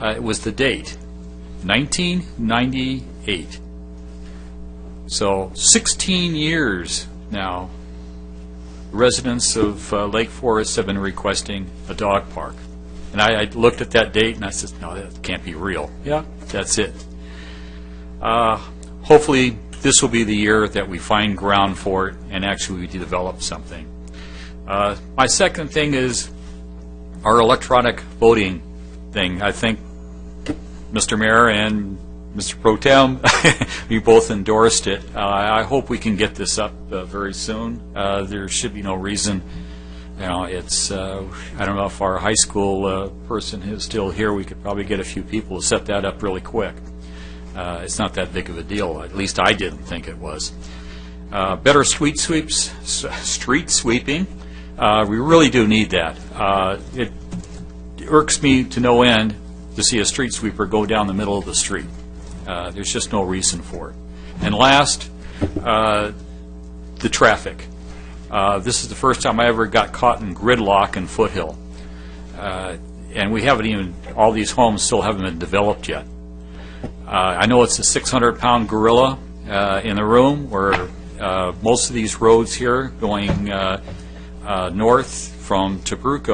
it was the date, 1998. So 16 years now residents of Lake Forest have been requesting a dog park. And I looked at that date and I said, no, that can't be real. Yeah, that's it. Hopefully, this will be the year that we find ground for it and actually we develop something. My second thing is our electronic voting thing. I think Mr. Mayor and Mr. Pro Tem, you both endorsed it. I hope we can get this up very soon. There should be no reason. It's, I don't know if our high school person is still here. We could probably get a few people to set that up really quick. It's not that big of a deal. At least I didn't think it was. Better street sweeping. We really do need that. It irks me to no end to see a street sweeper go down the middle of the street. There's just no reason for it. And last, the traffic. This is the first time I ever got caught in gridlock in Foothill. And we haven't even, all these homes still haven't been developed yet. I know it's a 600-pound gorilla in the room where most of these roads here going north from Tobruk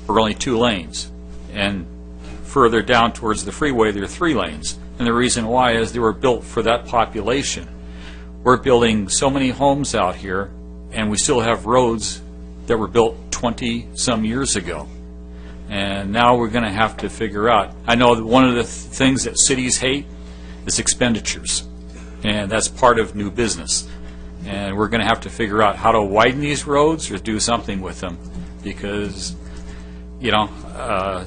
are only 2 lanes. And further down towards the freeway, there are 3 lanes. And the reason why is they were built for that population. We're building so many homes out here, and we still have roads that were built 20-some years ago. And now we're going to have to figure out. I know that one of the things that cities hate is expenditures, and that's part of new business. And we're going to have to figure out how to widen these roads or do something with them, because, the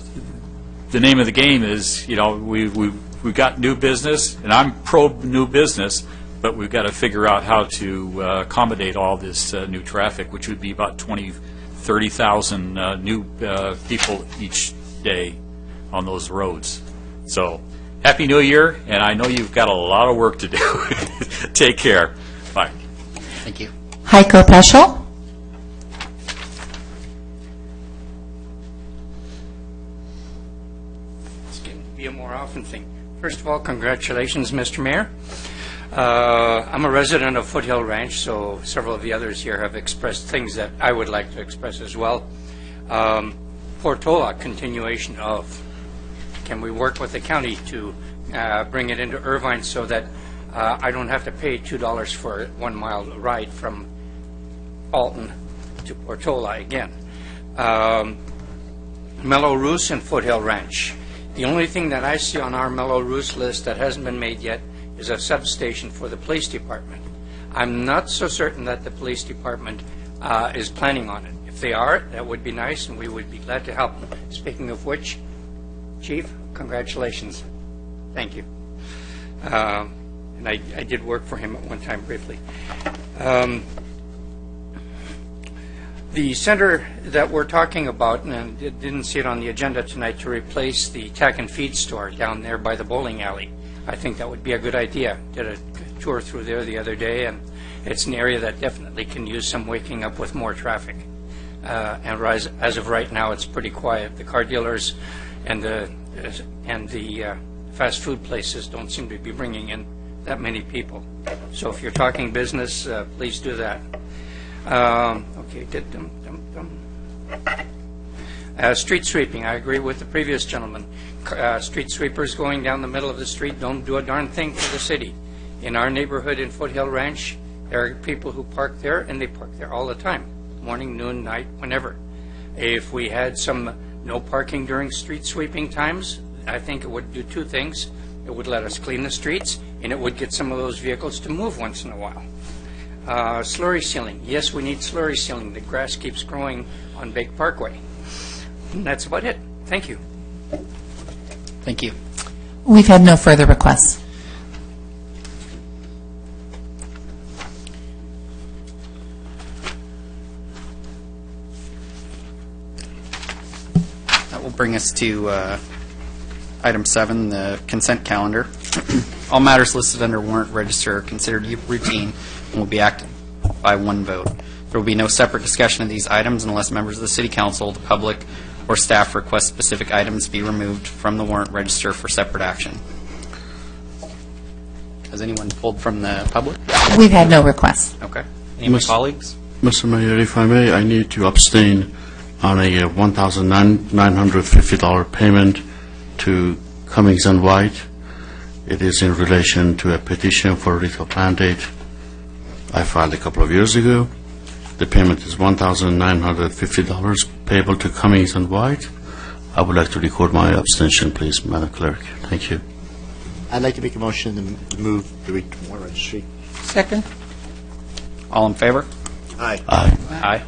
name of the game is, we've got new business, and I'm pro new business, but we've got to figure out how to accommodate all this new traffic, which would be about 30,000 new people each day on those roads. So, Happy New Year, and I know you've got a lot of work to do. Take care. Bye. Thank you. Heiko Peschel. It's getting to be a more often thing. First of all, congratulations, Mr. Mayor. I'm a resident of Foothill Ranch, so several of the others here have expressed things that I would like to express as well. Portola, continuation of. Can we work with the county to bring it into Irvine so that I don't have to pay $2 for a 1 mile ride from Alton to Portola again? Mello-Roos and Foothill Ranch. The only thing that I see on our Mello-Roos list that hasn't been made yet is a substation for the police department. I'm not so certain that the police department is planning on it. If they are, that would be nice, and we would be glad to help. Speaking of which, Chief, congratulations. Thank you. And I did work for him at one time briefly. The center that we're talking about, and didn't see it on the agenda tonight, to replace the tack and feed store down there by the bowling alley. I think that would be a good idea. Did a tour through there the other day, and it's an area that definitely can use some waking up with more traffic. And as of right now, it's pretty quiet. The car dealers and the fast food places don't seem to be bringing in that many people. So if you're talking business, please do that. Okay. Street sweeping. I agree with the previous gentleman. Street sweepers going down the middle of the street don't do a darn thing for the city. In our neighborhood in Foothill Ranch, there are people who park there, and they park there all the time, morning, noon, night, whenever. If we had some no parking during street sweeping times, I think it would do 2 things. It would let us clean the streets, and it would get some of those vehicles to move once in a while. Slurry sealing. Yes, we need slurry sealing. The grass keeps growing on Bake Parkway. And that's about it. Thank you. Thank you. We've had no further requests. That will bring us to item 7, the consent calendar. All matters listed under warrant register are considered routine and will be acted by one vote. There will be no separate discussion of these items unless members of the City Council, the public, or staff request specific items be removed from the warrant register for separate action. Has anyone pulled from the public? We've had no requests. Okay. Any of my colleagues? Mr. Mayor, if I may, I need to abstain on a $1,950 payment to Cummings and White. It is in relation to a petition for retail plan date I filed a couple of years ago. The payment is $1,950 payable to Cummings and White. I would like to record my abstention, please, Madam Clerk. Thank you. I'd like to make a motion to move the warrant registry. Second. All in favor? Aye. Aye. Aye.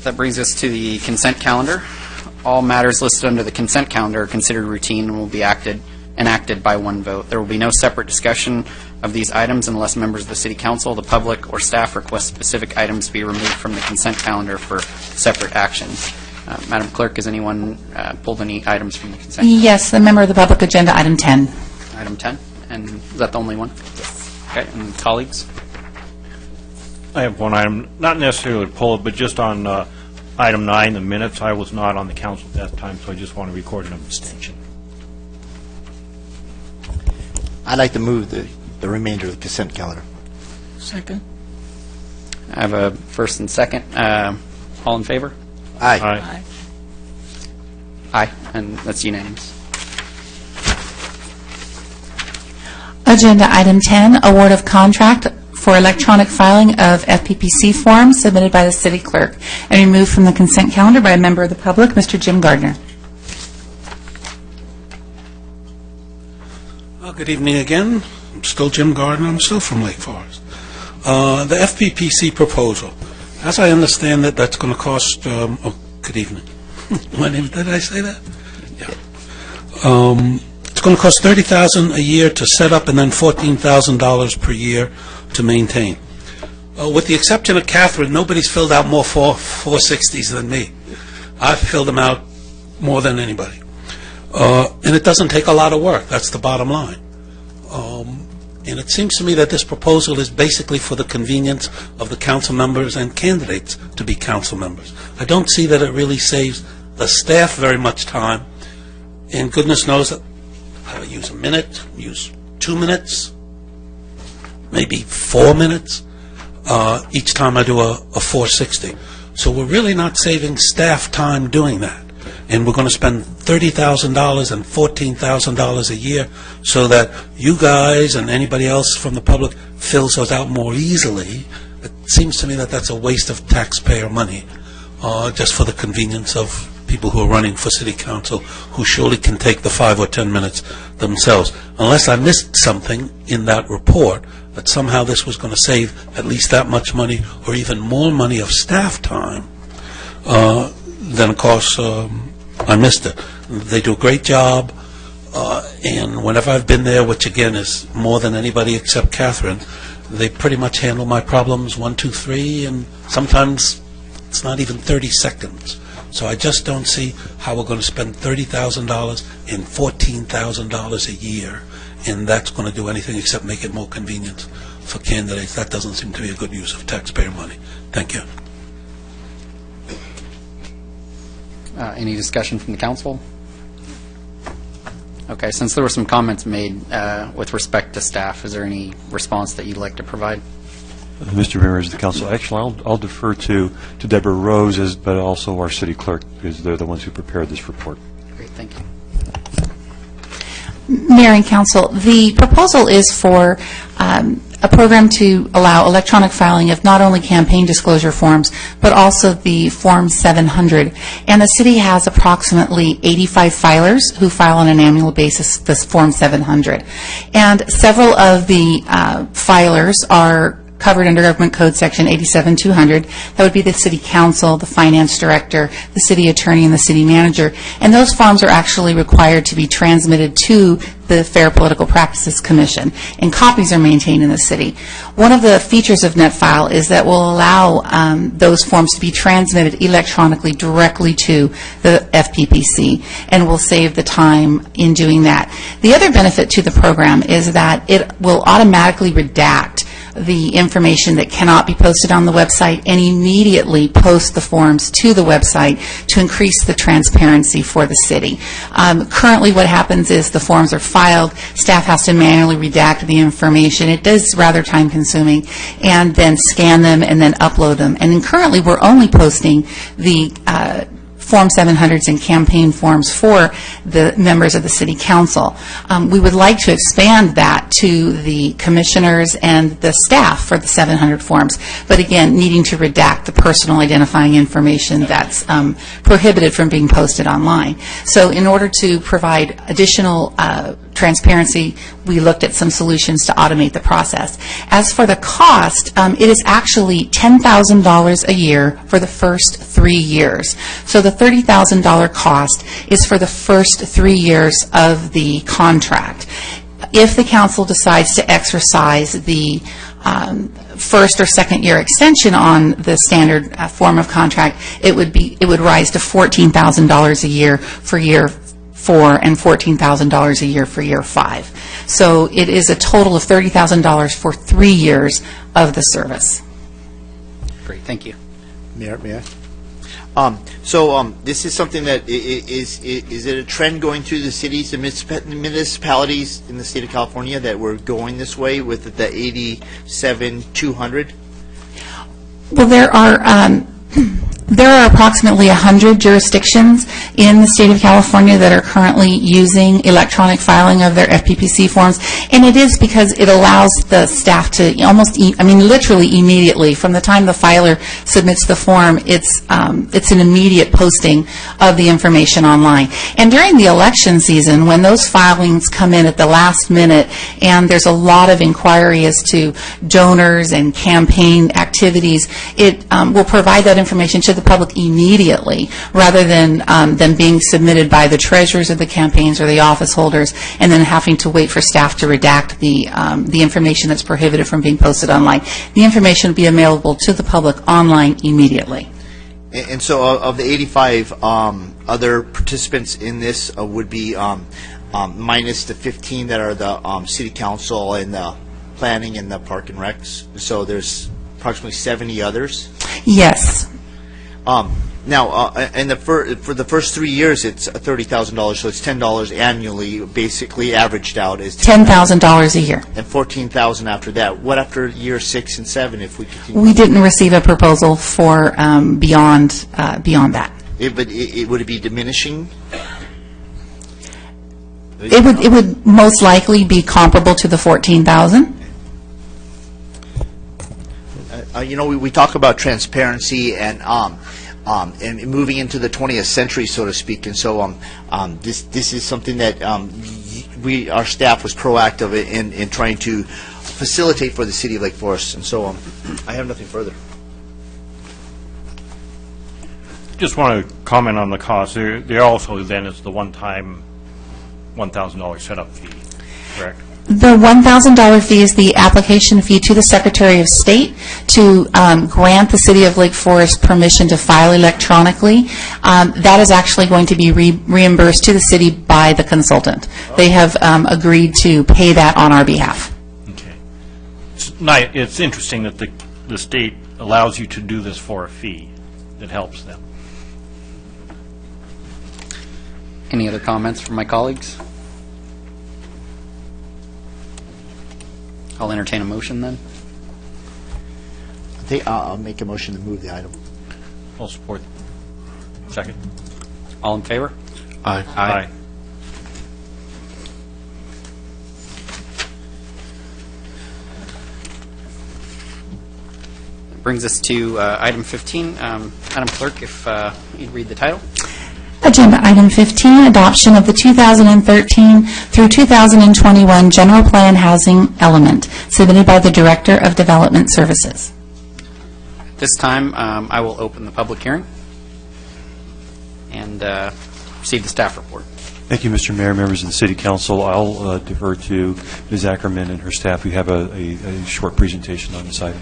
That brings us to the consent calendar. All matters listed under the consent calendar are considered routine and will be enacted by one vote. There will be no separate discussion of these items unless members of the City Council, the public, or staff request specific items be removed from the consent calendar for separate action. Madam Clerk, has anyone pulled any items from the consent calendar? Yes, the member of the public, agenda item 10. Item 10? And is that the only one? Yes. Okay, and colleagues? I have one item, not necessarily to pull it, but just on item 9, the minutes. I was not on the council at that time, so I just want to record an abstention. I'd like to move the remainder of the consent calendar. Second. I have a first and second. All in favor? Aye. Aye. Aye, and that's unanimous. Agenda item 10, award of contract for electronic filing of FPPC forms submitted by the city clerk and removed from the consent calendar by a member of the public, Mr. Jim Gardner. Good evening again. I'm still Jim Gardner. I'm still from Lake Forest. The FPPC proposal. As I understand it, that's going to cost, good evening. My name, did I say that? Yeah. It's going to cost $30,000 a year to set up and then $14,000 per year to maintain. With the exception of Catherine, nobody's filled out more 460s than me. I've filled them out more than anybody. And it doesn't take a lot of work. That's the bottom line. And it seems to me that this proposal is basically for the convenience of the council members and candidates to be council members. I don't see that it really saves the staff very much time. And goodness knows that I use a minute, use 2 minutes, maybe 4 minutes each time I do a 460. So we're really not saving staff time doing that. And we're going to spend $30,000 and $14,000 a year so that you guys and anybody else from the public fills those out more easily. It seems to me that that's a waste of taxpayer money just for the convenience of people who are running for city council who surely can take the 5 or 10 minutes themselves. Unless I missed something in that report that somehow this was going to save at least that much money or even more money of staff time, then of course I missed it. They do a great job, and whenever I've been there, which again is more than anybody except Catherine, they pretty much handle my problems 1, 2, 3, and sometimes it's not even 30 seconds. So I just don't see how we're going to spend $30,000 and $14,000 a year, and that's going to do anything except make it more convenient for candidates. That doesn't seem to be a good use of taxpayer money. Thank you. Any discussion from the council? Okay, since there were some comments made with respect to staff, is there any response that you'd like to provide? Mr. Members of the council, actually, I'll defer to Deborah Rose, but also our city clerk, because they're the ones who prepared this report. Great, thank you. Mayor and council, the proposal is for a program to allow electronic filing of not only campaign disclosure forms, but also the Form 700. And the city has approximately 85 filers who file on an annual basis this Form 700. And several of the filers are covered under Government Code Section 87200. That would be the City Council, the Finance Director, the City Attorney, and the City Manager. And those forms are actually required to be transmitted to the Fair Political Practices Commission, and copies are maintained in the city. One of the features of NetFile is that will allow those forms to be transmitted electronically directly to the FPPC, and will save the time in doing that. The other benefit to the program is that it will automatically redact the information that cannot be posted on the website and immediately post the forms to the website to increase the transparency for the city. Currently, what happens is the forms are filed, staff has to manually redact the information. It is rather time-consuming, and then scan them and then upload them. And currently, we're only posting the Form 700s and campaign forms for the members of the City Council. We would like to expand that to the commissioners and the staff for the 700 forms, but again, needing to redact the personal identifying information that's prohibited from being posted online. So in order to provide additional transparency, we looked at some solutions to automate the process. As for the cost, it is actually $10,000 a year for the first 3 years. So the $30,000 cost is for the first 3 years of the contract. If the council decides to exercise the first or second year extension on the standard form of contract, it would rise to $14,000 a year for year 4 and $14,000 a year for year 5. So it is a total of $30,000 for 3 years of the service. Great, thank you. Mayor, this is something that is it a trend going through the cities, the municipalities in the state of California that we're going this way with the 87-200? Well, there are approximately 100 jurisdictions in the state of California that are currently using electronic filing of their FPPC forms, and it is because it allows the staff to literally immediately, from the time the filer submits the form, it's an immediate posting of the information online. And during the election season, when those filings come in at the last minute, and there's a lot of inquiry as to donors and campaign activities, it will provide that information to the public immediately, rather than them being submitted by the treasurers of the campaigns or the office holders, and then having to wait for staff to redact the information that's prohibited from being posted online. The information will be available to the public online immediately. And so, of the 85 other participants in this would be minus the 15 that are the city council and the planning and the park and recs. So there's approximately 70 others. Yes. Now, and for the first 3 years, it's $30,000, so it's $10 annually, basically averaged out as $10,000 a year. And $14,000 after that. What after year 6 and 7, if we continue? We didn't receive a proposal for beyond that. Would it be diminishing? It would most likely be comparable to the $14,000. We talk about transparency and moving into the 20th century, so to speak, and so this is something that our staff was proactive in trying to facilitate for the city of Lake Forest, and so I have nothing further. Just want to comment on the cost. There also then is the one-time $1,000 setup fee, correct? The $1,000 fee is the application fee to the Secretary of State to grant the City of Lake Forest permission to file electronically. That is actually going to be reimbursed to the city by the consultant. They have agreed to pay that on our behalf. Okay. It's interesting that the state allows you to do this for a fee that helps them. Any other comments from my colleagues? I'll entertain a motion then. I'll make a motion to move the item. I'll support. Second. All in favor? Aye. Aye. That brings us to item 15. Madam Clerk, if you'd read the title. Agenda item 15, adoption of the 2013 through 2021 General Plan Housing Element, submitted by the Director of Development Services. At this time, I will open the public hearing and receive the staff report. Thank you, Mr. Mayor, members of the City Council. I'll defer to Ms. Ackerman and her staff who have a short presentation on this item.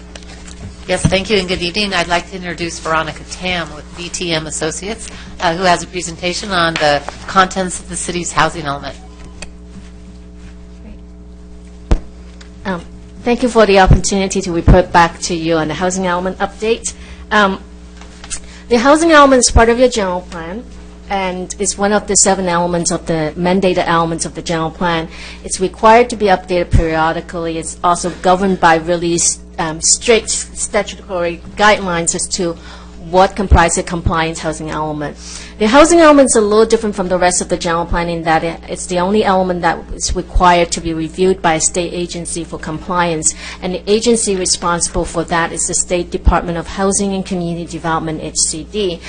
Yes, thank you and good evening. I'd like to introduce Veronica Tam with VTM Associates, who has a presentation on the contents of the city's housing element. Thank you for the opportunity to report back to you on the housing element update. The housing element is part of your general plan, and it's one of the 7 elements of the mandated elements of the general plan. It's required to be updated periodically. It's also governed by really strict statutory guidelines as to what comprises a compliance housing element. The housing element is a little different from the rest of the general plan in that it's the only element that is required to be reviewed by a state agency for compliance, and the agency responsible for that is the State Department of Housing and Community Development, HCD.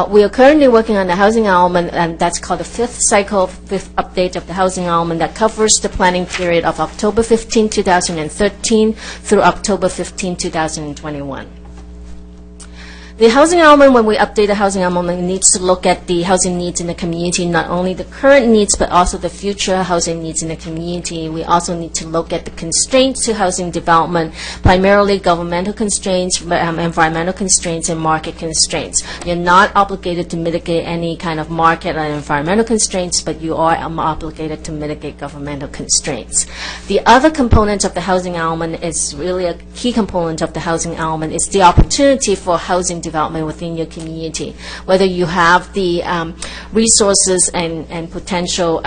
We are currently working on the housing element, and that's called the 5th cycle, 5th update of the housing element that covers the planning period of October 15, 2013 through October 15, 2021. The housing element, when we update the housing element, it needs to look at the housing needs in the community, not only the current needs, but also the future housing needs in the community. We also need to look at the constraints to housing development, primarily governmental constraints, environmental constraints, and market constraints. You're not obligated to mitigate any kind of market or environmental constraints, but you are obligated to mitigate governmental constraints. The other component of the housing element is really a key component of the housing element. It's the opportunity for housing development within your community, whether you have the resources and potential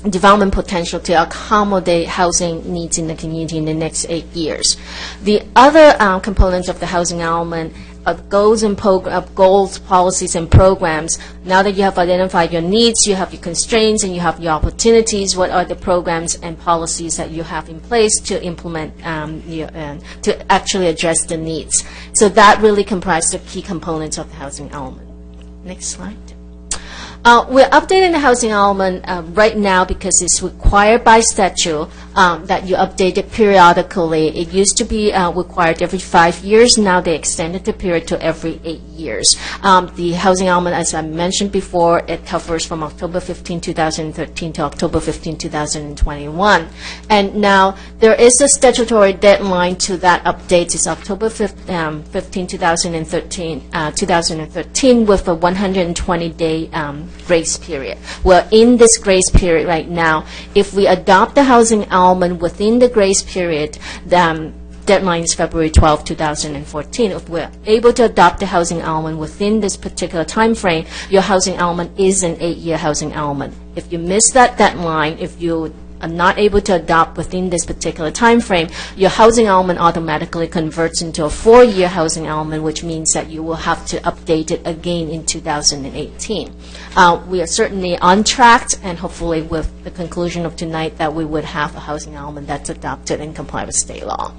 development potential to accommodate housing needs in the community in the next 8 years. The other components of the housing element of goals, policies, and programs. Now that you have identified your needs, you have your constraints, and you have your opportunities, what are the programs and policies that you have in place to implement, to actually address the needs? So that really comprises the key components of the housing element. Next slide. We're updating the housing element right now because it's required by statute that you update it periodically. It used to be required every 5 years. Now they extended the period to every 8 years. The housing element, as I mentioned before, it covers from October 15, 2013 to October 15, 2021. And now there is a statutory deadline to that update. It's October 15, 2013 with a 120-day grace period. We're in this grace period right now. If we adopt the housing element within the grace period, the deadline is February 12, 2014. If we're able to adopt the housing element within this particular time frame, your housing element is an 8-year housing element. If you miss that deadline, if you are not able to adopt within this particular time frame, your housing element automatically converts into a 4-year housing element, which means that you will have to update it again in 2018. We are certainly on track, and hopefully with the conclusion of tonight that we would have a housing element that's adopted and comply with state law.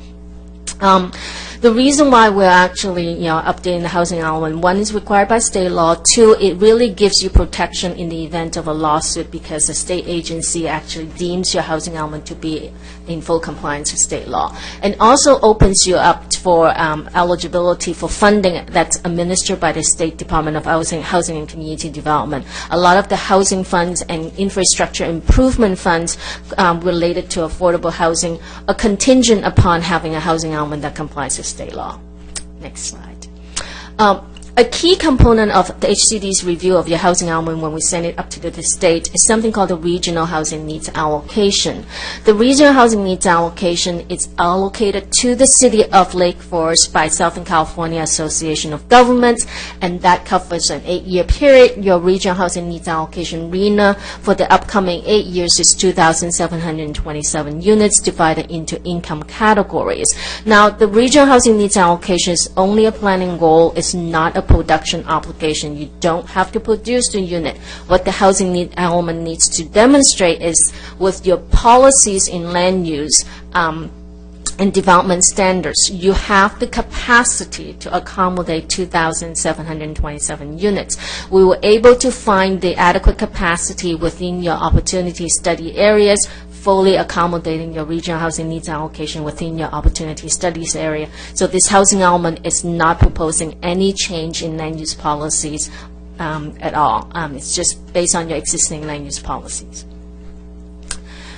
The reason why we're actually, updating the housing element, 1 is required by state law. 2, it really gives you protection in the event of a lawsuit because the state agency actually deems your housing element to be in full compliance with state law. And also opens you up for eligibility for funding that's administered by the State Department of Housing and Community Development. A lot of the housing funds and infrastructure improvement funds related to affordable housing are contingent upon having a housing element that complies with state law. Next slide. A key component of the HCD's review of your housing element when we send it up to the state is something called the Regional Housing Needs Allocation. The Regional Housing Needs Allocation is allocated to the City of Lake Forest by Southern California Association of Governments, and that covers an 8-year period. Your Regional Housing Needs Allocation, RHNA, for the upcoming 8 years is 2,727 units divided into income categories. Now, the Regional Housing Needs Allocation is only a planning goal. It's not a production obligation. You don't have to produce the unit. What the housing need element needs to demonstrate is with your policies in land use and development standards, you have the capacity to accommodate 2,727 units. We were able to find the adequate capacity within your opportunity study areas, fully accommodating your regional housing needs allocation within your opportunity studies area. So this housing element is not proposing any change in land use policies at all. It's just based on your existing land use policies.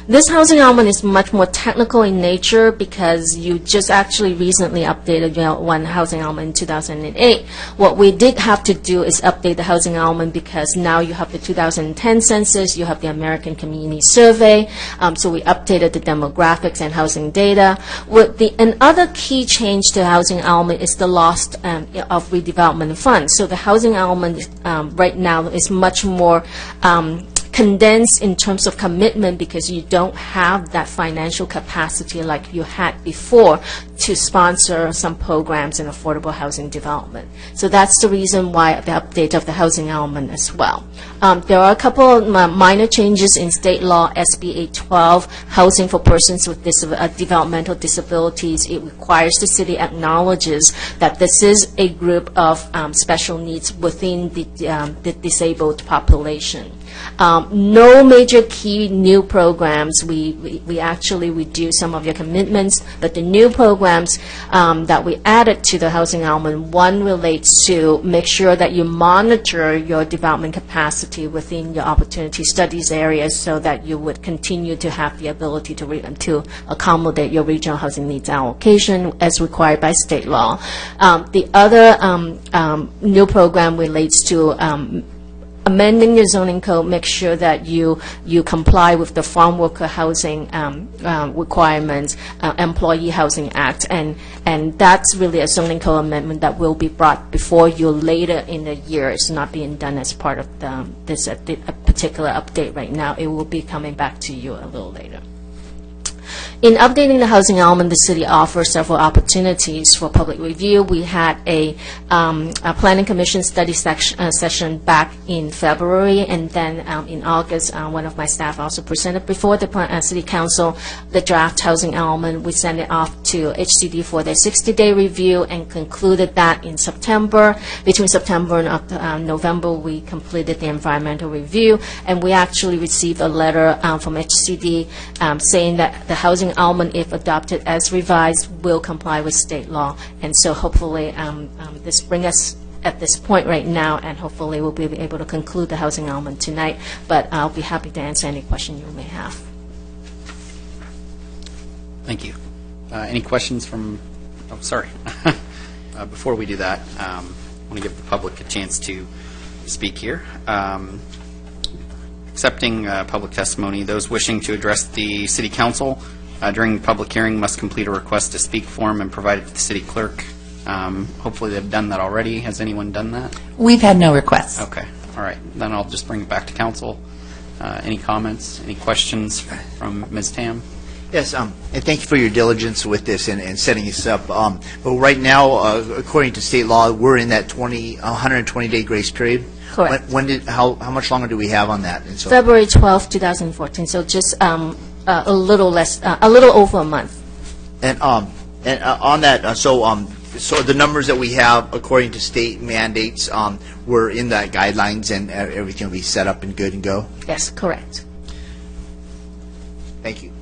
This housing element is much more technical in nature because you just actually recently updated one housing element in 2008. What we did have to do is update the housing element because now you have the 2010 census, you have the American Community Survey, so we updated the demographics and housing data. Another key change to the housing element is the loss of redevelopment funds. So the housing element right now is much more condensed in terms of commitment because you don't have that financial capacity like you had before to sponsor some programs in affordable housing development. So that's the reason why the update of the housing element as well. There are a couple of minor changes in state law, SB 812, Housing for Persons with Developmental Disabilities. It requires the city acknowledges that this is a group of special needs within the disabled population. No major key new programs. We actually reduced some of your commitments, but the new programs that we added to the housing element, one relates to make sure that you monitor your development capacity within your opportunity studies areas so that you would continue to have the ability to accommodate your regional housing needs allocation as required by state law. The other new program relates to amending your zoning code, make sure that you comply with the farm worker housing requirements, Employee Housing Act, and that's really a zoning code amendment that will be brought before you later in the year. It's not being done as part of this particular update right now. It will be coming back to you a little later. In updating the housing element, the city offers several opportunities for public review. We had a Planning Commission study session back in February, and then in August, one of my staff also presented before the City Council the draft housing element. We sent it off to HCD for their 60-day review and concluded that in September. Between September and November, we completed the environmental review, and we actually received a letter from HCD saying that the housing element, if adopted as revised, will comply with state law. And so hopefully this brings us at this point right now, and hopefully we'll be able to conclude the housing element tonight. But I'll be happy to answer any question you may have. Thank you. Any questions from, oh, sorry. Before we do that, I want to give the public a chance to speak here. Accepting public testimony, those wishing to address the City Council during the public hearing must complete a request to speak form and provide it to the City Clerk. Hopefully they've done that already. Has anyone done that? We've had no requests. Okay. All right. Then I'll just bring it back to Council. Any comments, any questions from Ms. Tam? Yes, and thank you for your diligence with this and setting this up. But right now, according to state law, we're in that 120-day grace period. Correct. How much longer do we have on that? And so, February 12, 2014. So just a little over a month. And on that, so the numbers that we have according to state mandates, we're in that guidelines and everything will be set up and good and go. Yes, correct. Thank you.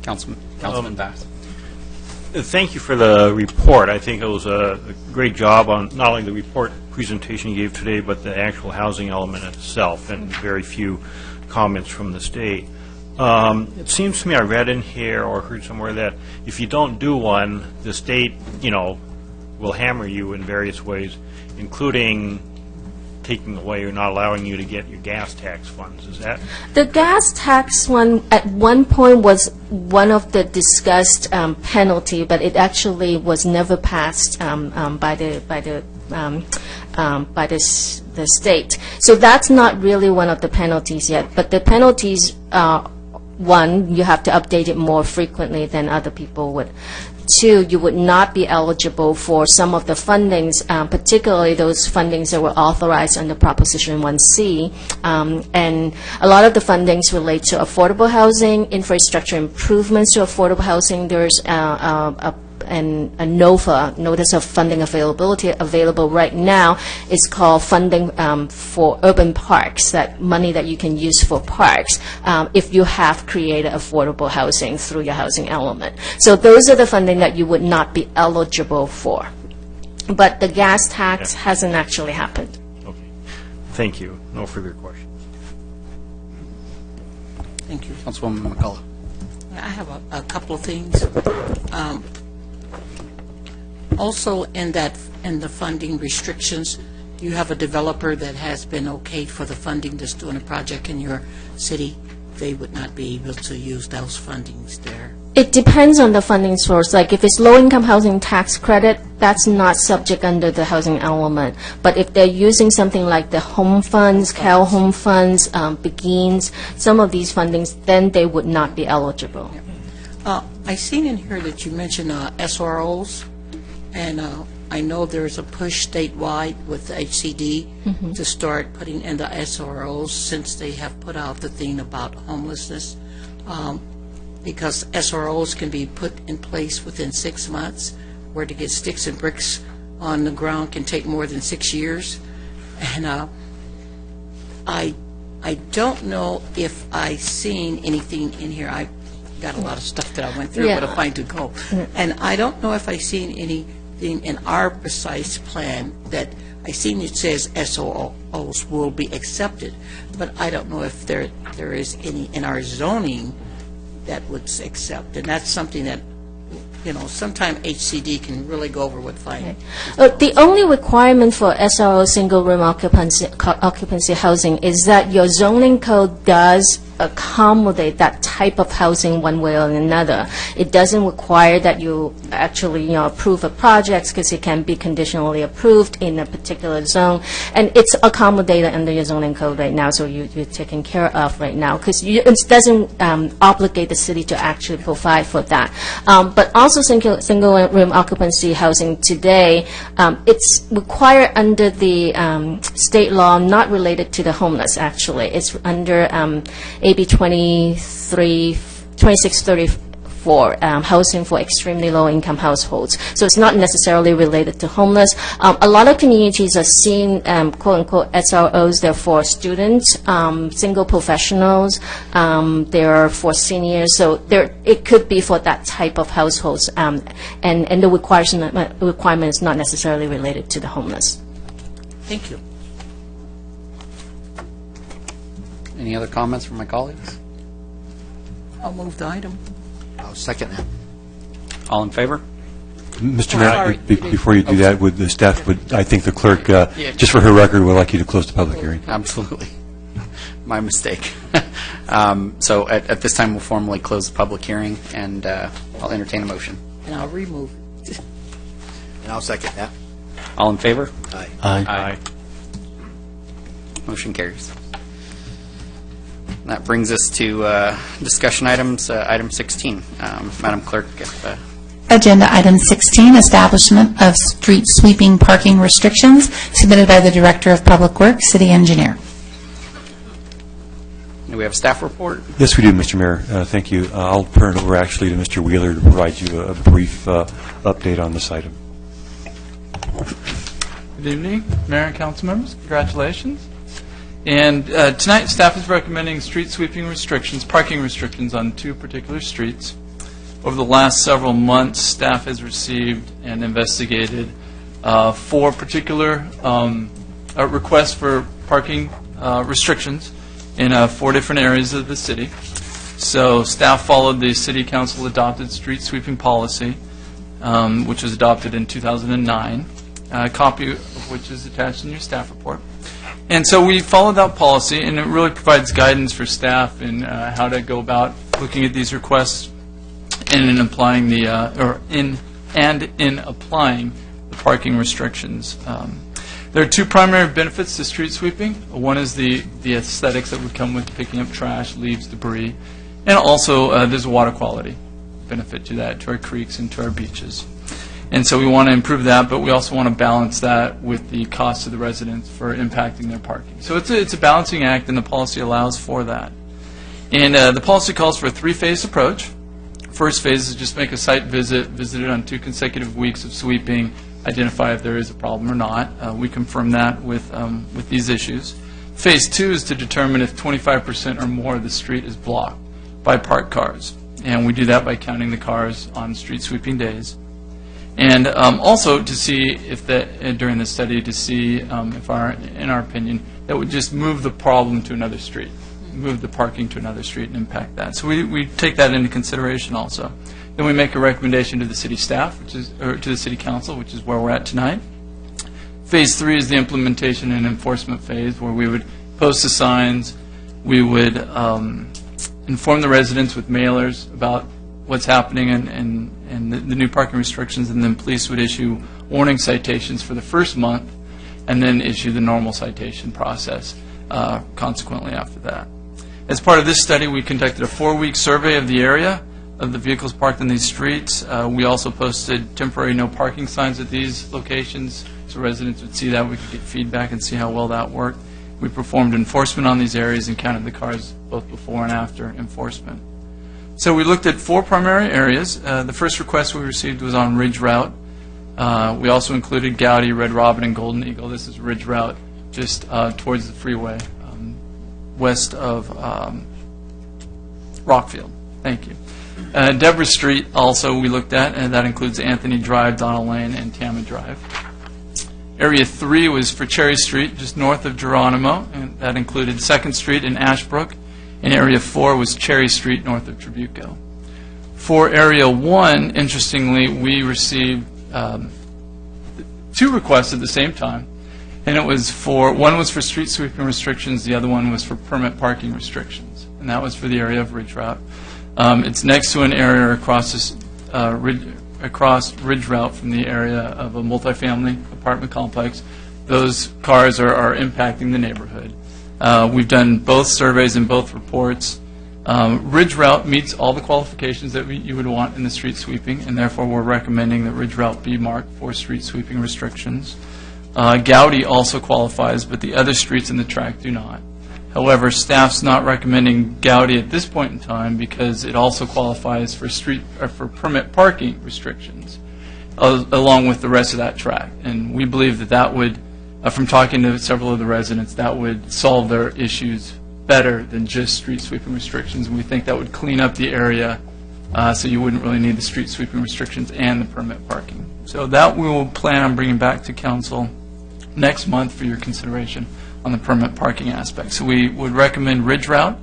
Councilman Bass. Thank you for the report. I think it was a great job on not only the report presentation you gave today, but the actual housing element itself, and very few comments from the state. It seems to me I read in here or heard somewhere that if you don't do one, the state, will hammer you in various ways, including taking away or not allowing you to get your gas tax funds. Is that? The gas tax one at one point was one of the discussed penalty, but it actually was never passed by the state. So that's not really one of the penalties yet. But the penalties, one, you have to update it more frequently than other people would. Two, you would not be eligible for some of the fundings, particularly those fundings that were authorized under Proposition 1C. And a lot of the fundings relate to affordable housing, infrastructure improvements to affordable housing. There's a NOFA, Notice of Funding Availability, available right now. It's called funding for urban parks, that money that you can use for parks if you have created affordable housing through your housing element. So those are the funding that you would not be eligible for. But the gas tax hasn't actually happened. Okay. Thank you. No further questions. Thank you. Councilwoman McCullough. I have a couple of things. Also, in the funding restrictions, you have a developer that has been okayed for the funding that's doing a project in your city. They would not be able to use those fundings there. It depends on the funding source. Like if it's low-income housing tax credit, that's not subject under the housing element. But if they're using something like the home funds, Cal Home Funds, Begins, some of these fundings, then they would not be eligible. I seen in here that you mentioned SROs, and I know there's a push statewide with the HCD to start putting in the SROs since they have put out the thing about homelessness. Because SROs can be put in place within 6 months, where to get sticks and bricks on the ground can take more than 6 years. And I don't know if I seen anything in here. I got a lot of stuff that I went through, but I'm fine to go. And I don't know if I seen anything in our precise plan that I seen it says SROs will be accepted, but I don't know if there is any in our zoning that would accept, and that's something that, sometime HCD can really go over with fine. The only requirement for SRO single-room occupancy housing is that your zoning code does accommodate that type of housing one way or another. It doesn't require that you actually approve a project, because it can be conditionally approved in a particular zone, and it's accommodated under your zoning code right now, so you're taken care of right now, because it doesn't obligate the city to actually provide for that. But also single-room occupancy housing today, it's required under the state law, not related to the homeless, actually. It's under AB 2634, housing for extremely low-income households. So it's not necessarily related to homeless. A lot of communities are seeing, quote-unquote, SROs. They're for students, single professionals, they're for seniors. So it could be for that type of households, and the requirement is not necessarily related to the homeless. Thank you. Any other comments from my colleagues? I'll move the item. I'll second that. All in favor? Mr. Mayor, before you do that, would the staff, I think the clerk, just for her record, would like you to close the public hearing. Absolutely. My mistake. So at this time, we'll formally close the public hearing, and I'll entertain a motion. And I'll remove it. And I'll second that. All in favor? Aye. Aye. Motion carries. That brings us to discussion items, item 16. Madam Clerk, if... Agenda item 16, establishment of street sweeping parking restrictions, submitted by the Director of Public Works, City Engineer. Do we have a staff report? Yes, we do, Mr. Mayor. Thank you. I'll turn it over actually to Mr. Wheeler to provide you a brief update on this item. Good evening, Mayor and council members. Congratulations. And tonight, staff is recommending street sweeping restrictions, parking restrictions on 2 particular streets. Over the last several months, staff has received and investigated 4 particular requests for parking restrictions in 4 different areas of the city. So staff followed the City Council adopted street sweeping policy, which was adopted in 2009, a copy of which is attached in your staff report. And so we followed that policy, and it really provides guidance for staff in how to go about looking at these requests and in applying the in applying the parking restrictions. There are 2 primary benefits to street sweeping. One is the aesthetics that would come with picking up trash, leaves, debris, and also there's a water quality benefit to that, to our creeks and to our beaches. And so we want to improve that, but we also want to balance that with the cost to the residents for impacting their parking. So it's a balancing act, and the policy allows for that. And the policy calls for a 3-phase approach. First phase is just make a site visit it on 2 consecutive weeks of sweeping, identify if there is a problem or not. We confirm that with these issues. Phase 2 is to determine if 25% or more of the street is blocked by parked cars. And we do that by counting the cars on street sweeping days. And also to see if during the study, to see if in our opinion, that would just move the problem to another street. move the parking to another street and impact that. So we take that into consideration also. Then we make a recommendation to the city staff, or to the city council, which is where we're at tonight. Phase 3 is the implementation and enforcement phase, where we would post the signs, we would inform the residents with mailers about what's happening and the new parking restrictions, and then police would issue warning citations for the first month, and then issue the normal citation process consequently after that. As part of this study, we conducted a 4-week survey of the area of the vehicles parked in these streets. We also posted temporary no parking signs at these locations, so residents would see that. We could get feedback and see how well that worked. We performed enforcement on these areas and counted the cars both before and after enforcement. So we looked at 4 primary areas. The first request we received was on Ridge Route. We also included Gowdy, Red Robin, and Golden Eagle. This is Ridge Route, just towards the freeway, west of Rockfield. Thank you. Deborah Street also we looked at, and that includes Anthony Drive, Donald Lane, and Tama Drive. Area 3 was for Cherry Street, just north of Geronimo, and that included 2nd Street and Ashbrook. And Area 4 was Cherry Street, north of Trabuco. For Area 1, interestingly, we received 2 requests at the same time, and it was one was for street sweeping restrictions, the other one was for permit parking restrictions, and that was for the area of Ridge Route. It's next to an area across Ridge Route from the area of a multifamily apartment complex. Those cars are impacting the neighborhood. We've done both surveys and both reports. Ridge Route meets all the qualifications that you would want in the street sweeping, and therefore we're recommending that Ridge Route be marked for street sweeping restrictions. Gowdy also qualifies, but the other streets in the tract do not. However, staff's not recommending Gowdy at this point in time because it also qualifies for for permit parking restrictions, along with the rest of that tract. And we believe that would, from talking to several of the residents, that would solve their issues better than just street sweeping restrictions. And we think that would clean up the area so you wouldn't really need the street sweeping restrictions and the permit parking. So that we will plan on bringing back to council next month for your consideration on the permit parking aspect. So we would recommend Ridge Route.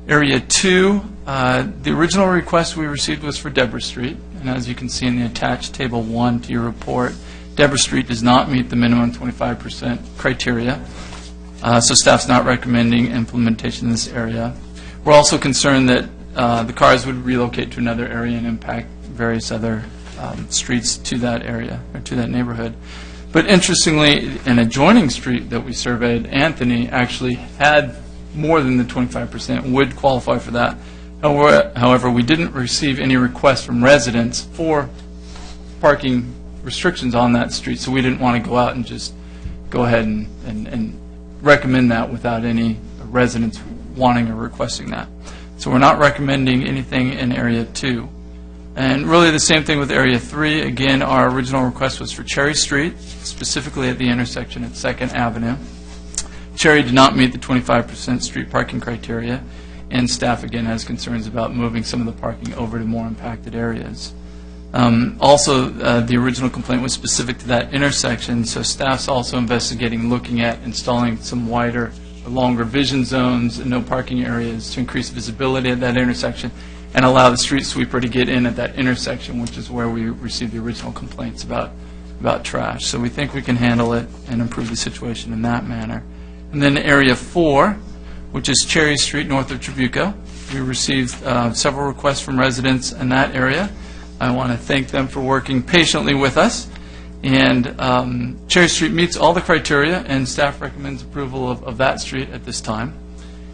Area 2, the original request we received was for Deborah Street, and as you can see in the attached Table 1 to your report, Deborah Street does not meet the minimum 25% criteria, so staff's not recommending implementation in this area. We're also concerned that the cars would relocate to another area and impact various other streets to that area, or to that neighborhood. But interestingly, an adjoining street that we surveyed, Anthony, actually had more than the 25%, would qualify for that. However, we didn't receive any requests from residents for parking restrictions on that street, so we didn't want to go out and just go ahead and recommend that without any residents wanting or requesting that. So we're not recommending anything in Area 2. And really the same thing with Area 3. Again, our original request was for Cherry Street, specifically at the intersection at 2nd Avenue. Cherry did not meet the 25% street parking criteria, and staff again has concerns about moving some of the parking over to more impacted areas. Also, the original complaint was specific to that intersection, so staff's also investigating looking at installing some wider or longer vision zones and no parking areas to increase visibility at that intersection and allow the street sweeper to get in at that intersection, which is where we received the original complaints about trash. So we think we can handle it and improve the situation in that manner. And then Area 4, which is Cherry Street north of Trabuco. We received several requests from residents in that area. I want to thank them for working patiently with us. And Cherry Street meets all the criteria, and staff recommends approval of that street at this time.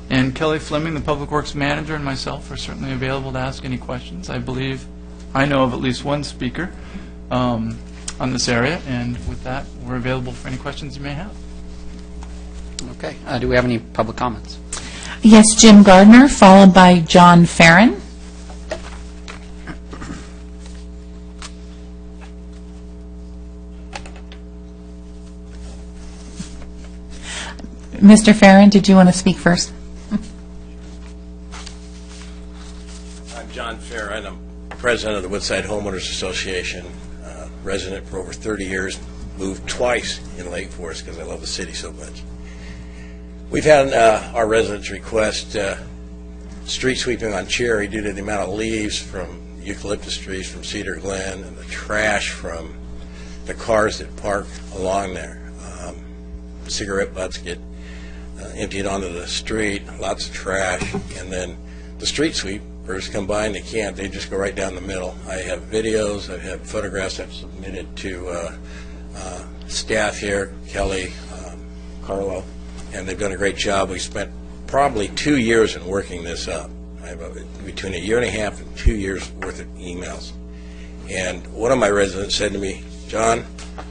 And Kelly Fleming, the Public Works Manager, and myself are certainly available to ask any questions. I believe I know of at least one speaker on this area, and with that, we're available for any questions you may have. Okay. Do we have any public comments? Yes, Jim Gardner, followed by John Farron. Mr. Farron, did you want to speak first? I'm John Farron. I'm president of the Woodside Homeowners Association, resident for over 30 years, moved twice in Lake Forest because I love the city so much. We've had our residents request street sweeping on Cherry due to the amount of leaves from eucalyptus trees from Cedar Glen and the trash from the cars that park along there. Cigarette butts get emptied onto the street, lots of trash, and then the street sweepers come by and they can't. They just go right down the middle. I have videos, I have photographs I've submitted to staff here, Kelly, Carlo, and they've done a great job. We spent probably 2 years in working this up. I have between a year and a half and 2 years worth of emails. And one of my residents said to me, John,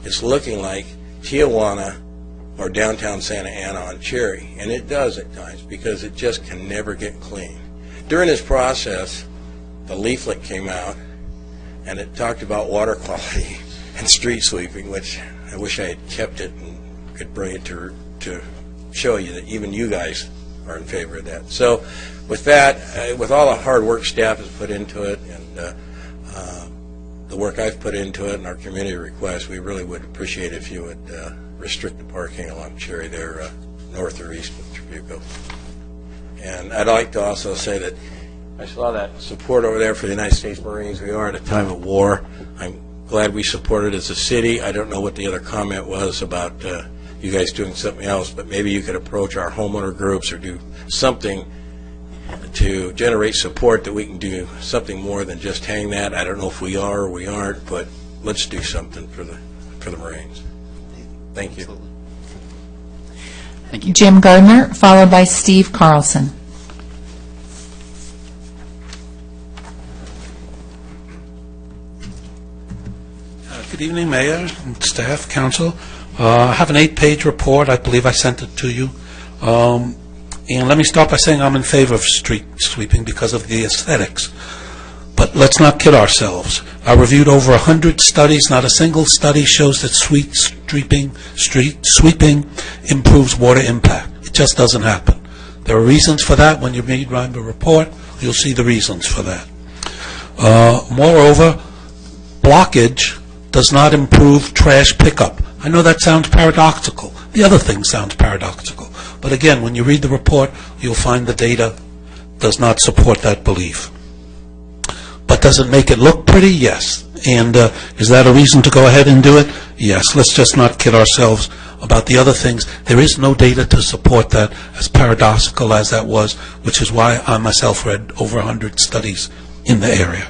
it's looking like Tijuana or downtown Santa Ana on Cherry. And it does at times because it just can never get clean. During this process, the leaflet came out and it talked about water quality and street sweeping, which I wish I had kept it and could bring it to show you that even you guys are in favor of that. So with that, with all the hard work staff has put into it and the work I've put into it and our community requests, we really would appreciate if you would restrict the parking along Cherry there north or east of Tribuco. And I'd like to also say that I saw that support over there for the United States Marines. We are at a time of war. I'm glad we support it as a city. I don't know what the other comment was about you guys doing something else, but maybe you could approach our homeowner groups or do something to generate support that we can do something more than just hang that. I don't know if we are or we aren't, but let's do something for the Marines. Thank you. Thank you. Jim Gardner, followed by Steve Carlson. Good evening, Mayor and staff, council. I have an 8-page report. I believe I sent it to you. And let me start by saying I'm in favor of street sweeping because of the aesthetics. But let's not kid ourselves. I reviewed over 100 studies. Not a single study shows that street sweeping improves water impact. It just doesn't happen. There are reasons for that. When you read the report, you'll see the reasons for that. Moreover, blockage does not improve trash pickup. I know that sounds paradoxical. The other thing sounds paradoxical. But again, when you read the report, you'll find the data does not support that belief. But does it make it look pretty? Yes. And is that a reason to go ahead and do it? Yes. Let's just not kid ourselves about the other things. There is no data to support that, as paradoxical as that was, which is why I myself read over 100 studies in the area.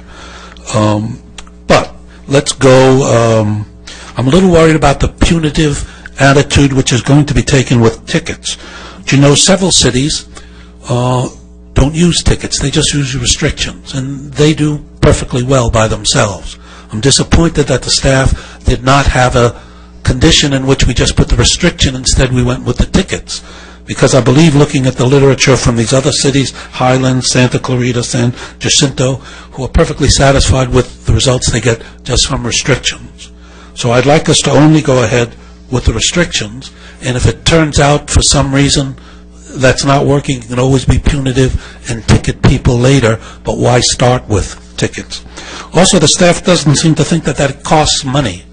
But let's go. I'm a little worried about the punitive attitude which is going to be taken with tickets. Do you know several cities don't use tickets, they just use restrictions, and they do perfectly well by themselves. I'm disappointed that the staff did not have a condition in which we just put the restriction, instead we went with the tickets, because I believe, looking at the literature from these other cities, Highlands, Santa Clarita, San Jacinto, who are perfectly satisfied with the results they get just from restrictions. So I'd like us to only go ahead with the restrictions, and if it turns out for some reason that's not working, it can always be punitive and ticket people later, but why start with tickets? Also, the staff doesn't seem to think that it costs money.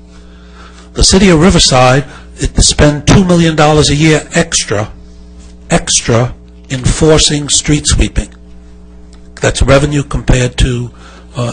The city of Riverside, it spends $2 million a year extra enforcing street sweeping. That's revenue compared to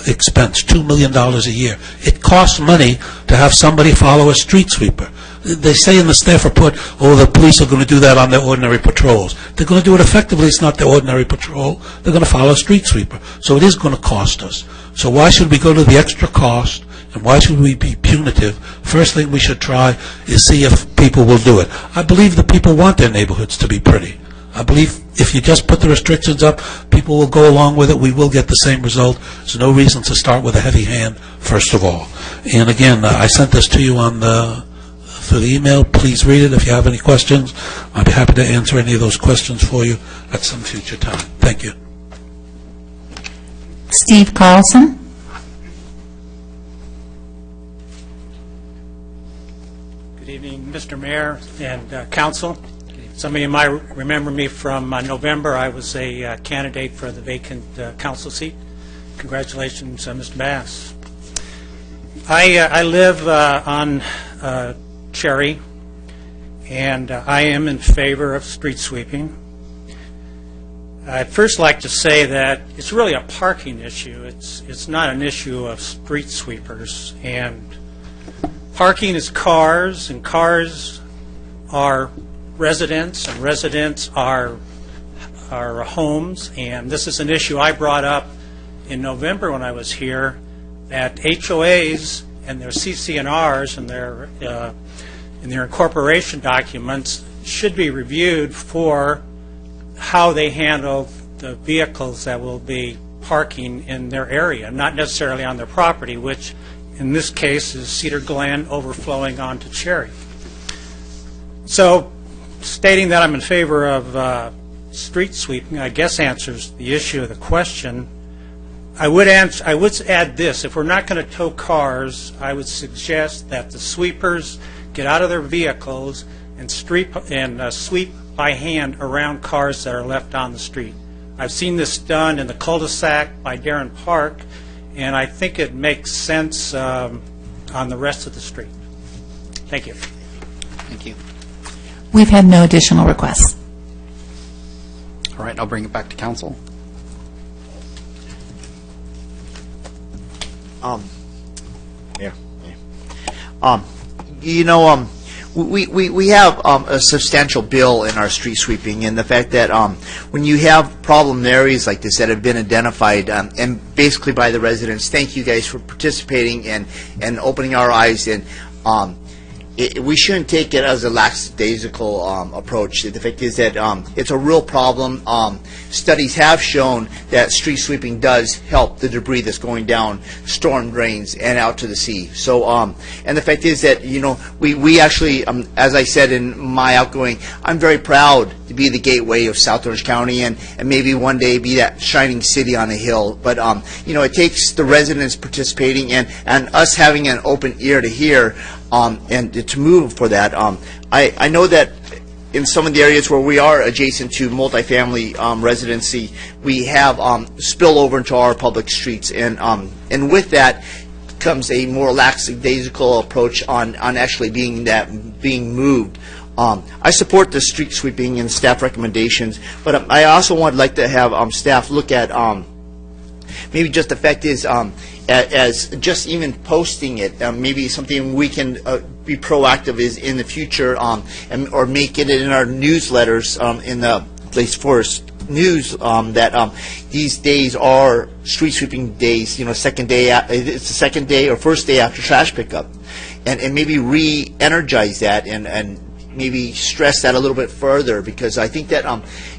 expense, $2 million a year. It costs money to have somebody follow a street sweeper. They say in the staff report, oh, the police are going to do that on their ordinary patrols. They're going to do it effectively. It's not their ordinary patrol. They're going to follow a street sweeper. So it is going to cost us. So why should we go to the extra cost, and why should we be punitive? First thing we should try is see if people will do it. I believe that people want their neighborhoods to be pretty. I believe if you just put the restrictions up, people will go along with it. We will get the same result. There's no reason to start with a heavy hand, first of all. And again, I sent this to you through the email. Please read it. If you have any questions, I'd be happy to answer any of those questions for you at some future time. Thank you. Steve Carlson. Good evening, Mr. Mayor and Council. Some of you might remember me from November. I was a candidate for the vacant council seat. Congratulations, Mr. Bass. I live on Cherry, and I am in favor of street sweeping. I'd first like to say that it's really a parking issue. It's not an issue of street sweepers. And parking is cars, and cars are residents, and residents are homes. And this is an issue I brought up in November when I was here, that HOAs and their CC&Rs and their incorporation documents should be reviewed for how they handle the vehicles that will be parking in their area, not necessarily on their property, which in this case is Cedar Glen overflowing onto Cherry. So stating that I'm in favor of street sweeping, I guess answers the issue of the question. I would add this: if we're not going to tow cars, I would suggest that the sweepers get out of their vehicles and sweep by hand around cars that are left on the street. I've seen this done in the cul-de-sac by Darren Park, and I think it makes sense on the rest of the street. Thank you. Thank you. We've had no additional requests. All right, I'll bring it back to council. We have a substantial bill in our street sweeping, and the fact that when you have problem areas like this that have been identified, and basically by the residents, thank you guys for participating and opening our eyes. And we shouldn't take it as a lackadaisical approach. The fact is that it's a real problem. Studies have shown that street sweeping does help the debris that's going down storm drains and out to the sea. So, and the fact is that, we actually, as I said in my outgoing, I'm very proud to be the gateway of South Orange County and maybe one day be that shining city on a hill. But, it takes the residents participating and us having an open ear to hear and to move for that. I know that in some of the areas where we are adjacent to multifamily residency, we have spillover into our public streets, and with that comes a more lackadaisical approach on actually being moved. I support the street sweeping and staff recommendations, but I also would like to have staff look at maybe just the fact is as just even posting it, maybe something we can be proactive is in the future, or make it in our newsletters in the Lake Forest News, that these days are street sweeping days. It's the second day or first day after trash pickup, and maybe re-energize that and maybe stress that a little bit further, because I think that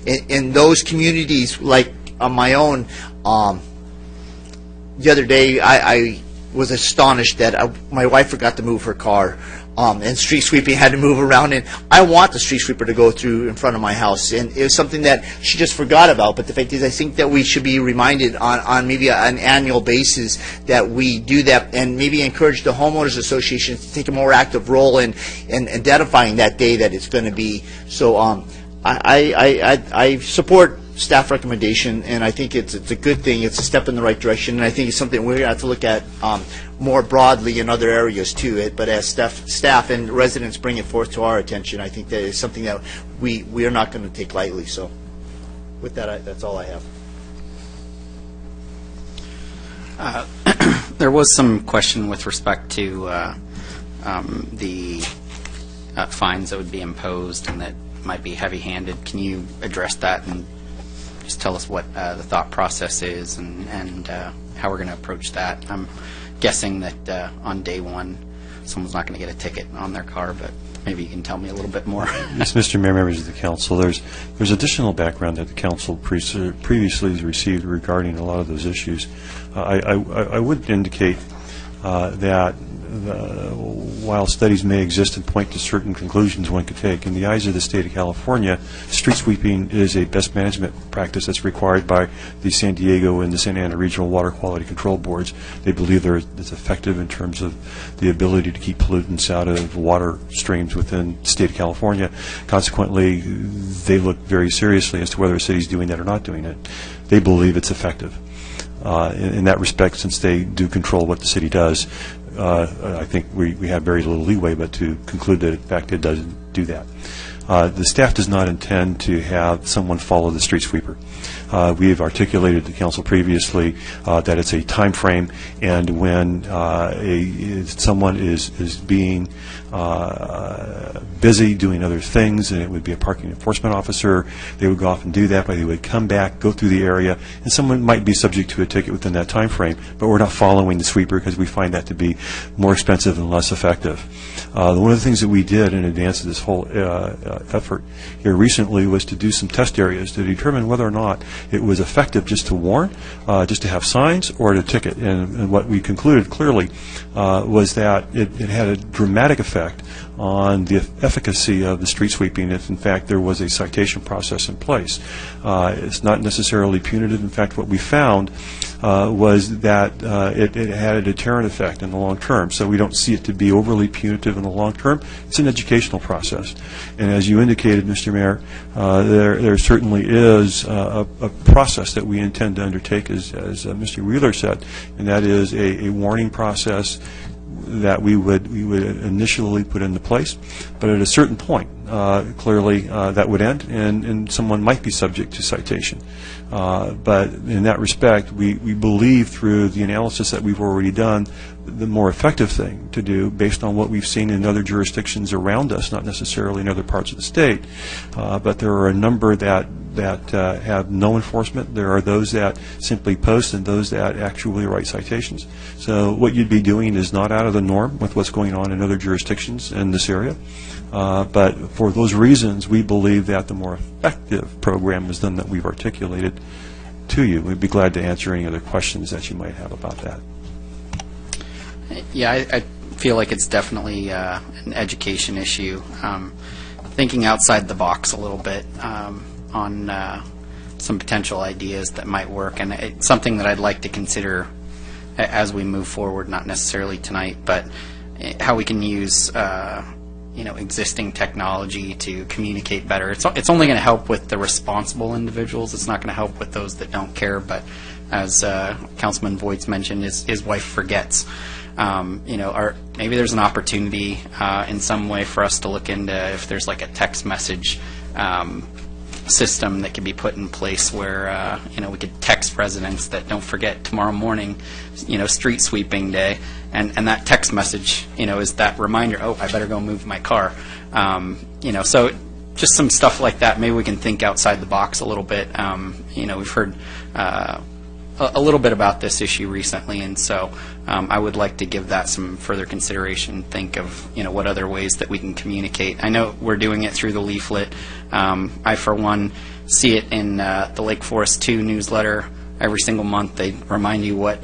in those communities like my own. The other day, I was astonished that my wife forgot to move her car, and street sweeping had to move around. And I want the street sweeper to go through in front of my house, and it was something that she just forgot about. But the fact is, I think that we should be reminded on maybe an annual basis that we do that, and maybe encourage the homeowners associations to take a more active role in identifying that day that it's going to be. So I support staff recommendation, and I think it's a good thing. It's a step in the right direction, and I think it's something we're going to have to look at more broadly in other areas too. But as staff and residents bring it forth to our attention, I think that is something that we are not going to take lightly. So with that, that's all I have. There was some question with respect to the fines that would be imposed and that might be heavy-handed. Can you address that and just tell us what the thought process is and how we're going to approach that? I'm guessing that on day one, someone's not going to get a ticket on their car, but maybe you can tell me a little bit more. Yes, Mr. Mayor, members of the council, there's additional background that the council previously has received regarding a lot of those issues. I would indicate that while studies may exist and point to certain conclusions one could take, in the eyes of the state of California, street sweeping is a best management practice that's required by the San Diego and the Santa Ana Regional Water Quality Control Boards. They believe it's effective in terms of the ability to keep pollutants out of water streams within the state of California. Consequently, they look very seriously as to whether a city is doing that or not doing it. They believe it's effective. In that respect, since they do control what the city does, I think we have very little leeway but to conclude that, in fact, it does do that. The staff does not intend to have someone follow the street sweeper. We have articulated to council previously that it's a time frame, and when someone is being busy doing other things, and it would be a parking enforcement officer, they would go off and do that, but they would come back, go through the area, and someone might be subject to a ticket within that time frame, but we're not following the sweeper because we find that to be more expensive and less effective. One of the things that we did in advance of this whole effort here recently was to do some test areas to determine whether or not it was effective just to warn, just to have signs, or to ticket. And what we concluded clearly was that it had a dramatic effect on the efficacy of the street sweeping if, in fact, there was a citation process in place. It's not necessarily punitive. In fact, what we found was that it had a deterrent effect in the long term. So we don't see it to be overly punitive in the long term. It's an educational process. And as you indicated, Mr. Mayor, there certainly is a process that we intend to undertake, as Mr. Wheeler said, and that is a warning process that we would initially put into place, but at a certain point, clearly that would end, and someone might be subject to citation. But in that respect, we believe through the analysis that we've already done, the more effective thing to do, based on what we've seen in other jurisdictions around us, not necessarily in other parts of the state, but there are a number that have no enforcement. There are those that simply post and those that actually write citations. So what you'd be doing is not out of the norm with what's going on in other jurisdictions in this area. But for those reasons, we believe that the more effective program is one that we've articulated to you. We'd be glad to answer any other questions that you might have about that. Yeah, I feel like it's definitely an education issue. Thinking outside the box a little bit on some potential ideas that might work, and it's something that I'd like to consider as we move forward, not necessarily tonight, but how we can use existing technology to communicate better. It's only going to help with the responsible individuals. It's not going to help with those that don't care, but as Councilman Voigt's mentioned, his wife forgets. Maybe there's an opportunity in some way for us to look into if there's like a text message system that could be put in place where we could text residents that don't forget tomorrow morning, street sweeping day, and that text message, is that reminder. Oh, I better go move my car. So just some stuff like that. Maybe we can think outside the box a little bit. We've heard a little bit about this issue recently, and so I would like to give that some further consideration. Think of what other ways that we can communicate. I know we're doing it through the leaflet. I, for one, see it in the Lake Forest 2 newsletter every single month. They remind you what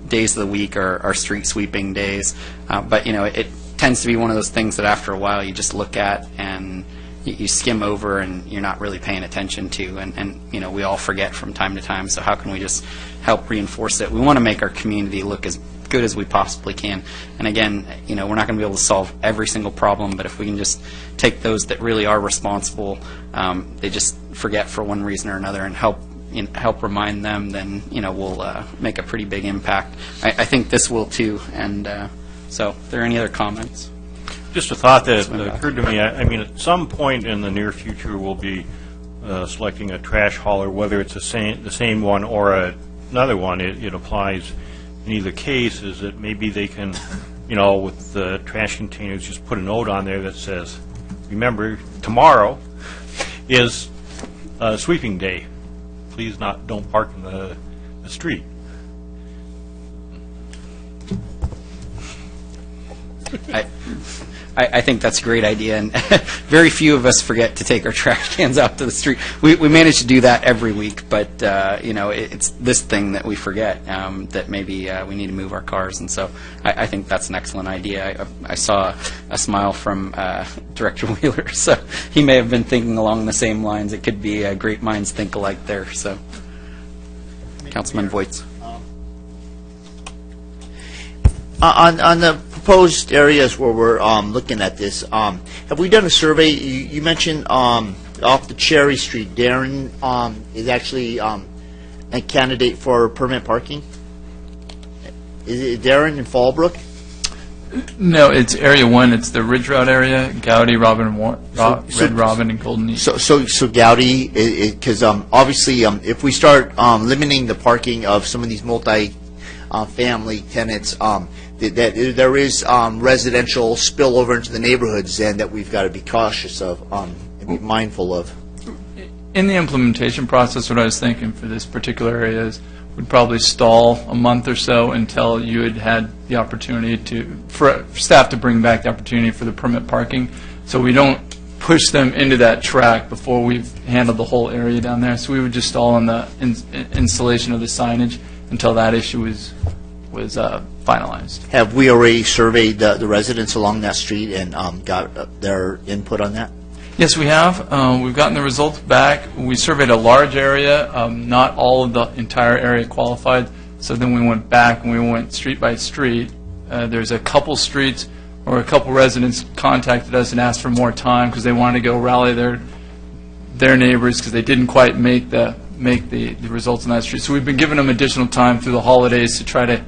days of the week are street sweeping days. But it tends to be one of those things that after a while you just look at and you skim over and you're not really paying attention to, and we all forget from time to time. So how can we just help reinforce it? We want to make our community look as good as we possibly can. And again, we're not going to be able to solve every single problem, but if we can just take those that really are responsible, they just forget for one reason or another, and help remind them, then we'll make a pretty big impact. I think this will too. And so, are there any other comments? Just a thought that occurred to me. I mean, at some point in the near future, we'll be selecting a trash hauler, whether it's the same one or another one. It applies in either case. Is that maybe they can, with the trash containers, just put a note on there that says, "Remember, tomorrow is sweeping day. Please don't park in the street." I think that's a great idea, and very few of us forget to take our trash cans out to the street. We manage to do that every week, but it's this thing that we forget, that maybe we need to move our cars, and so I think that's an excellent idea. I saw a smile from Director Wheeler, so he may have been thinking along the same lines. It could be great minds think alike there. So, Councilman Voigt. On the proposed areas where we're looking at this, have we done a survey? You mentioned off the Cherry Street, Darren is actually a candidate for permanent parking. Is it Darren in Fallbrook? No, it's Area 1. It's the Ridge Route area, Gowdy, Red Robin, and Golden Eagle. So Gowdy, because obviously, if we start limiting the parking of some of these multi-family tenants, that there is residential spillover into the neighborhoods, and that we've got to be cautious of and be mindful of. In the implementation process, what I was thinking for this particular area is we'd probably stall a month or so until you had the opportunity for staff to bring back the opportunity for the permit parking, so we don't push them into that track before we've handled the whole area down there. So we would just stall on the installation of the signage until that issue was finalized. Have we already surveyed the residents along that street and got their input on that? Yes, we have. We've gotten the results back. We surveyed a large area. Not all of the entire area qualified. So then we went back and we went street by street. There's a couple streets or a couple residents contacted us and asked for more time because they wanted to go rally their neighbors because they didn't quite make the results on that street. So we've been giving them additional time through the holidays to try to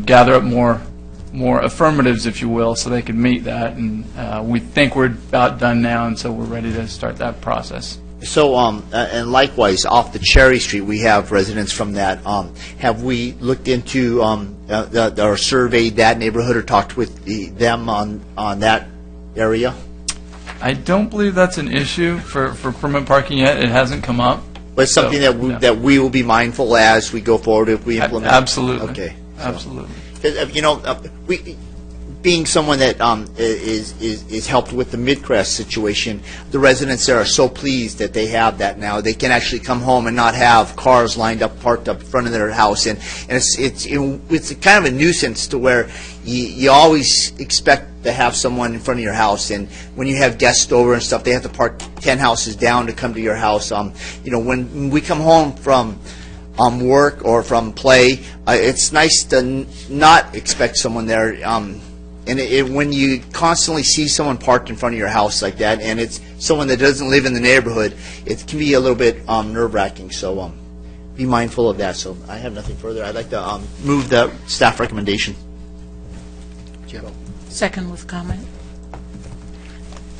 gather up more affirmatives, if you will, so they can meet that. And we think we're about done now, and so we're ready to start that process. So, and likewise, off the Cherry Street, we have residents from that. Have we looked into or surveyed that neighborhood or talked with them on that area? I don't believe that's an issue for permit parking yet. It hasn't come up. But it's something that we will be mindful as we go forward if we implement. Absolutely. Okay. Absolutely. Being someone that is helped with the Midcrest situation, the residents there are so pleased that they have that now. They can actually come home and not have cars lined up, parked up in front of their house, and it's kind of a nuisance to where you always expect to have someone in front of your house, and when you have guests over and stuff, they have to park 10 houses down to come to your house. When we come home from work or from play, it's nice to not expect someone there. And when you constantly see someone parked in front of your house like that, and it's someone that doesn't live in the neighborhood, it can be a little bit nerve-wracking. So be mindful of that. So I have nothing further. I'd like to move the staff recommendation. Second with comment.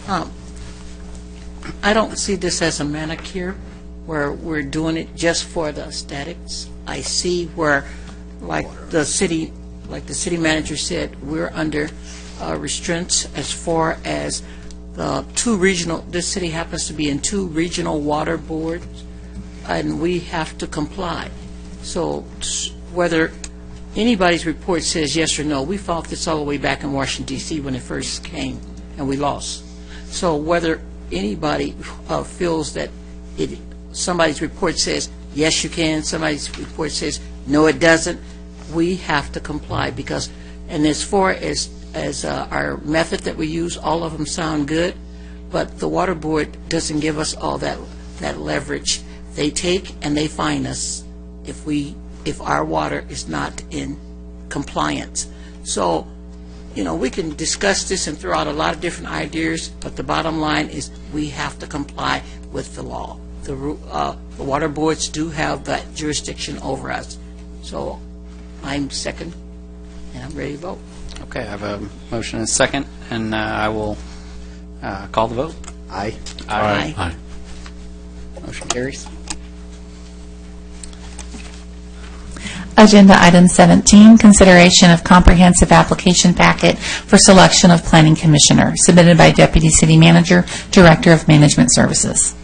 I don't see this as a manicure where we're doing it just for the aesthetics. I see where, like the city manager said, we're under restraints as far as the this city happens to be in 2 regional water boards, and we have to comply. So whether anybody's report says yes or no, we fought this all the way back in Washington, D.C. when it first came, and we lost. So whether anybody feels that somebody's report says yes you can, somebody's report says no it doesn't, we have to comply because, and as far as our method that we use, all of them sound good, but the water board doesn't give us all that leverage. They take and they fine us if our water is not in compliance. So, we can discuss this and throw out a lot of different ideas, but the bottom line is we have to comply with the law. The water boards do have that jurisdiction over us. So I'm second, and I'm ready to vote. Okay, I have a motion and a second, and I will call the vote. Aye. Aye. Aye. Motion carries. Agenda item 17, consideration of comprehensive application packet for selection of planning commissioner, submitted by Deputy City Manager, Director of Management Services.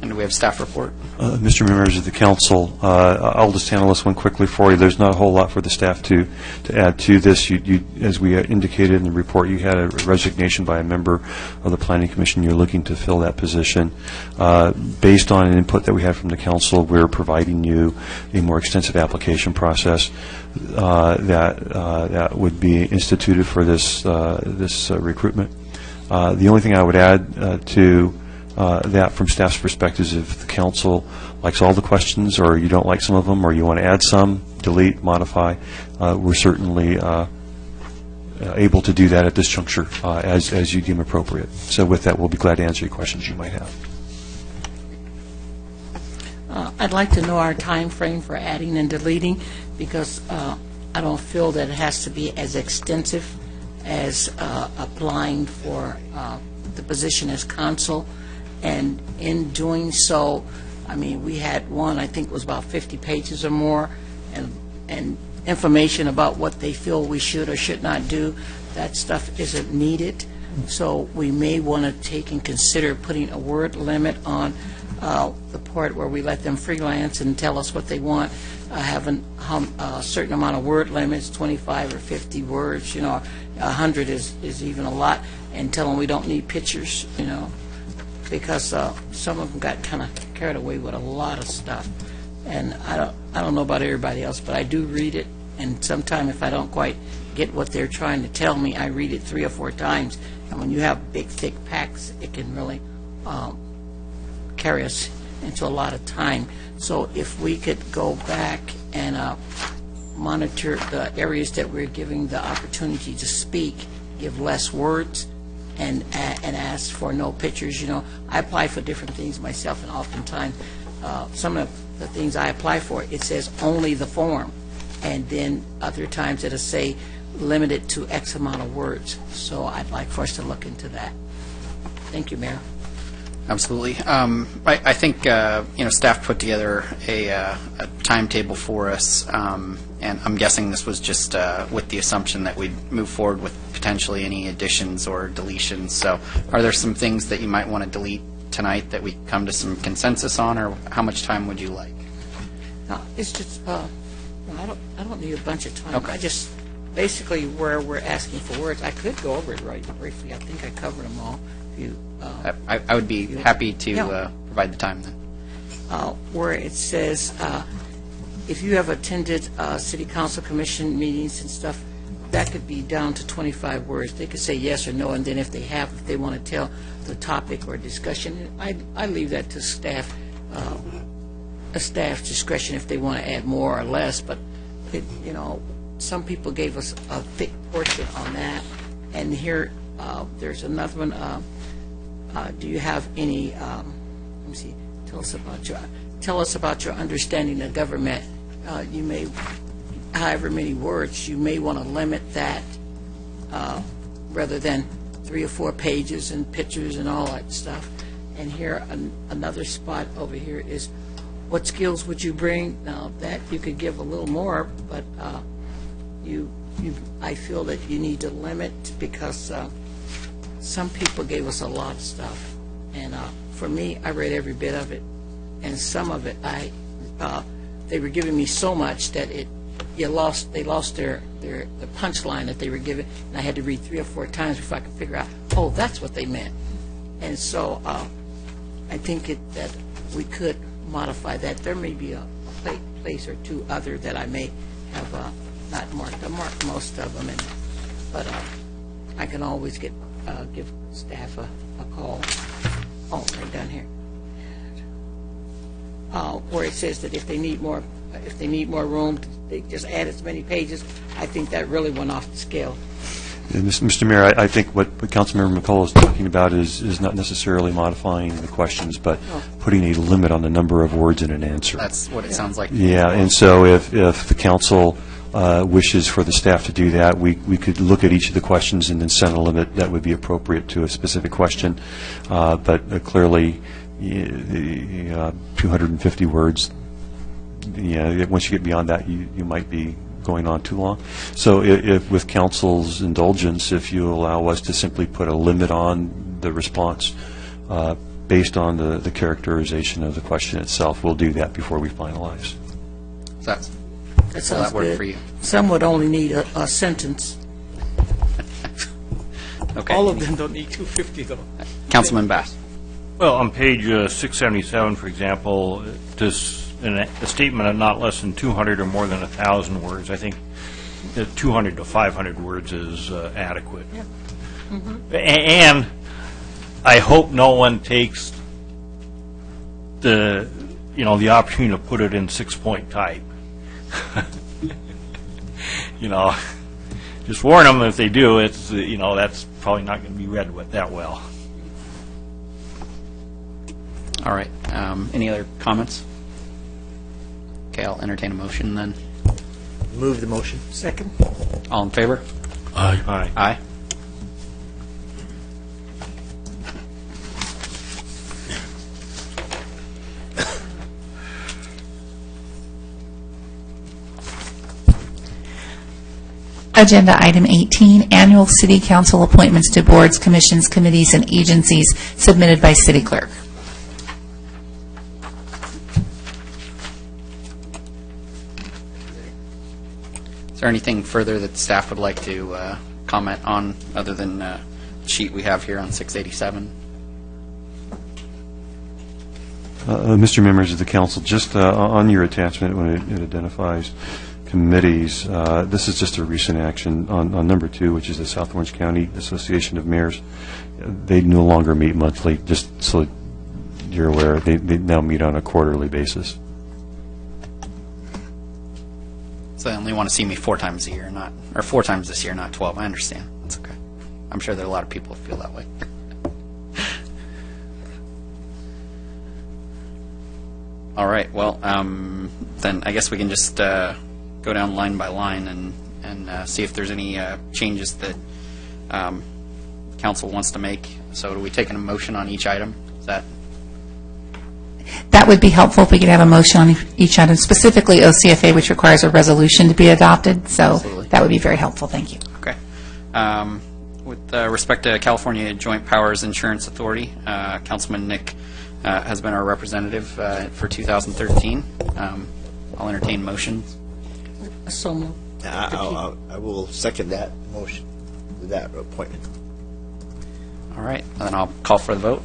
And do we have staff report? Mr. Members of the Council, I'll just handle this one quickly for you. There's not a whole lot for the staff to add to this. You, as we indicated in the report, you had a resignation by a member of the Planning Commission. You're looking to fill that position. Based on an input that we had from the Council, we're providing you a more extensive application process that would be instituted for this recruitment. The only thing I would add to that from staff's perspective is if the council likes all the questions or you don't like some of them or you want to add some, delete, modify, we're certainly able to do that at this juncture as you deem appropriate. So with that, we'll be glad to answer your questions you might have. I'd like to know our time frame for adding and deleting because I don't feel that it has to be as extensive as applying for the position as consul. And in doing so, I mean, we had one, I think it was about 50 pages or more, and information about what they feel we should or should not do. That stuff isn't needed. So we may want to take and consider putting a word limit on the part where we let them freelance and tell us what they want, having a certain amount of word limits, 25 or 50 words, 100 is even a lot, and tell them we don't need pictures, because some of them got kind of carried away with a lot of stuff. And I don't know about everybody else, but I do read it, and sometimes if I don't quite get what they're trying to tell me, I read it 3 or 4 times. And when you have big, thick packs, it can really carry us into a lot of time. So if we could go back and monitor the areas that we're giving the opportunity to speak, give less words, and ask for no pictures. I apply for different things myself, and oftentimes some of the things I apply for, it says only the form, and then other times it'll say limited to X amount of words. So I'd like for us to look into that. Thank you, Mayor. Absolutely. I think staff put together a timetable for us, and I'm guessing this was just with the assumption that we'd move forward with potentially any additions or deletions. So are there some things that you might want to delete tonight that we come to some consensus on, or how much time would you like? It's just, I don't need a bunch of time. Okay. I just, basically where we're asking for words, I could go over it right briefly. I think I covered them all. I would be happy to provide the time then. Where it says, if you have attended city council commission meetings and stuff, that could be down to 25 words. They could say yes or no, and then if they want to tell the topic or discussion, I leave that to staff, a staff's discretion if they want to add more or less. But some people gave us a thick portion on that, and here there's another one. Do you have any? Let me see. Tell us about your understanding of government. You may, however many words, you may want to limit that rather than 3 or 4 pages and pictures and all that stuff. And here, another spot over here is, what skills would you bring? Now that you could give a little more, but I feel that you need to limit, because some people gave us a lot of stuff, and for me, I read every bit of it, and some of it they were giving me so much that they lost the punchline that they were giving, and I had to read 3 or 4 times before I could figure out, oh, that's what they meant. And so I think that we could modify that. There may be a place or 2 other that I may have not marked. I marked most of them, but I can always give staff a call. Oh, right down here, where it says that if they need more room, they just add as many pages. I think that really went off the scale. Mr. Mayor, I think what Councilmember McCullough is talking about is not necessarily modifying the questions, but putting a limit on the number of words in an answer. That's what it sounds like. Yeah, and so if the council wishes for the staff to do that, we could look at each of the questions and then set a limit that would be appropriate to a specific question. But clearly, 250 words, once you get beyond that, you might be going on too long. So if with council's indulgence, if you allow us to simply put a limit on the response based on the characterization of the question itself, we'll do that before we finalize. That Will sounds that work good. for you? Some would only need a sentence. Okay. All of them don't need 250, though. Councilman Bass. Well, on page 677, for example, a statement of not less than 200 or more than 1,000 words, I think 200 to 500 words is adequate. Yeah. And I hope no one takes the opportunity to put it in 6-point type. Just warn them if they do. It's that's probably not going to be read that well. All right. Any other comments? Okay, I'll entertain a motion then. Move the motion. Second. All in favor? Aye. Aye. Aye. Agenda item 18, annual city council appointments to boards, commissions, committees, and agencies submitted by city clerk. Is there anything further that the staff would like to comment on other than the sheet we have here on 687? Mr. Members of the council, just on your attachment when it identifies committees, this is just a recent action on number 2, which is the South Orange County Association of Mayors. They no longer meet monthly, just so you're aware. They now meet on a quarterly basis. So they only want to see me 4 times a year, or 4 times this year, not 12. I understand. That's okay. I'm sure there are a lot of people who feel that way. All right. Well, then I guess we can just go down line by line and see if there's any changes that council wants to make. So, do we take a motion on each item? Is that? That would be helpful if we could have a motion on each item, specifically OCFA, which requires a resolution to be adopted. So Absolutely. that would be very helpful. Thank you. Okay. With respect to California Joint Powers Insurance Authority, Councilman Nick has been our representative for 2013. I'll entertain motions. So moved. I will second that motion, that appointment. All right. And then I'll call for the vote.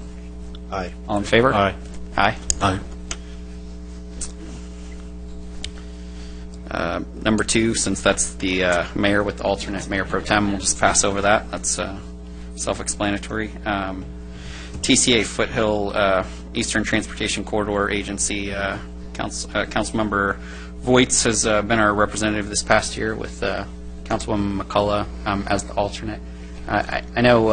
Aye. All in favor? Aye. Aye. Aye. Number 2, since that's the mayor with the alternate mayor pro tem, we'll just pass over that. That's self-explanatory. TCA Foothill Eastern Transportation Corridor Agency, Councilmember Voights has been our representative this past year with Councilwoman McCullough as the alternate. I know,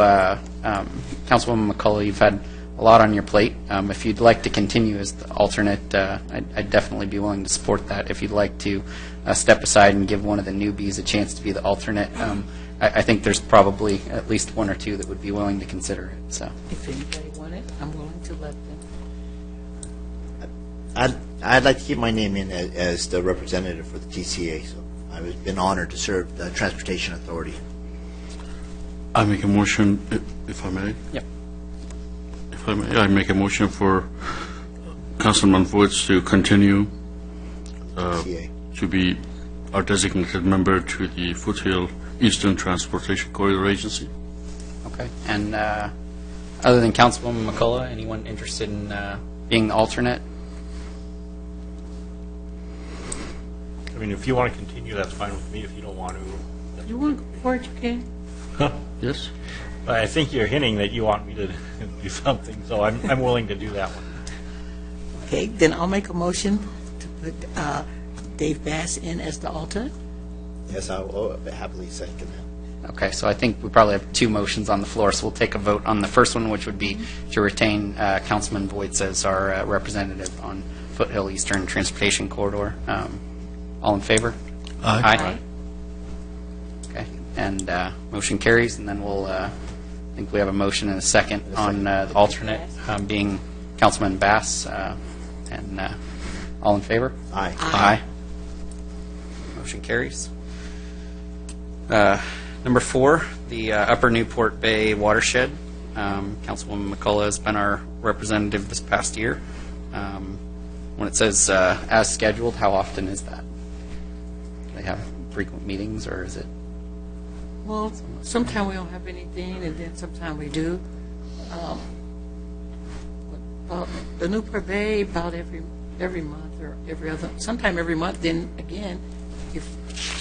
Councilwoman McCullough, you've had a lot on your plate. If you'd like to continue as the alternate, I'd definitely be willing to support that. If you'd like to step aside and give one of the newbies a chance to be the alternate, I think there's probably at least 1 or 2 that would be willing to consider it. So, If anybody want it, I'm willing to let them. I'd like to keep my name in as the representative for the TCA, so I've been honored to serve the Transportation Authority. I make a motion, if I may. Yep. If I may, I make a motion for Councilman Woods to continue to be our designated member to the Foothill Eastern Transportation Corridor Agency. okay. And other than Councilwoman McCullough, anyone interested in being the alternate? I mean, if you want to continue, that's fine with me. If you don't want to, You want to go for it, you can. Yes? but I think you're hinting that you want me to do something, so I'm willing to do that one. Okay, then I'll make a motion to put Dave Bass in as the alternate. Yes, I will happily second that. Okay, so I think we probably have 2 motions on the floor, so we'll take a vote on the first one, which would be to retain Councilman Voights as our representative on Foothill Eastern Transportation Corridor. All in favor? Aye. Okay, and motion carries, and then we'll, I think we have a motion and a second on the alternate being Councilman Bass, and all in favor? Aye. Aye. Motion carries. Number 4, the Upper Newport Bay Watershed. Councilwoman McCullough has been our representative this past year. When it says as scheduled, how often is that? Do they have frequent meetings, or is it? Well, sometimes we don't have anything, and then sometimes we do. The Newport Bay, about every month or every other, sometime every month, then again, if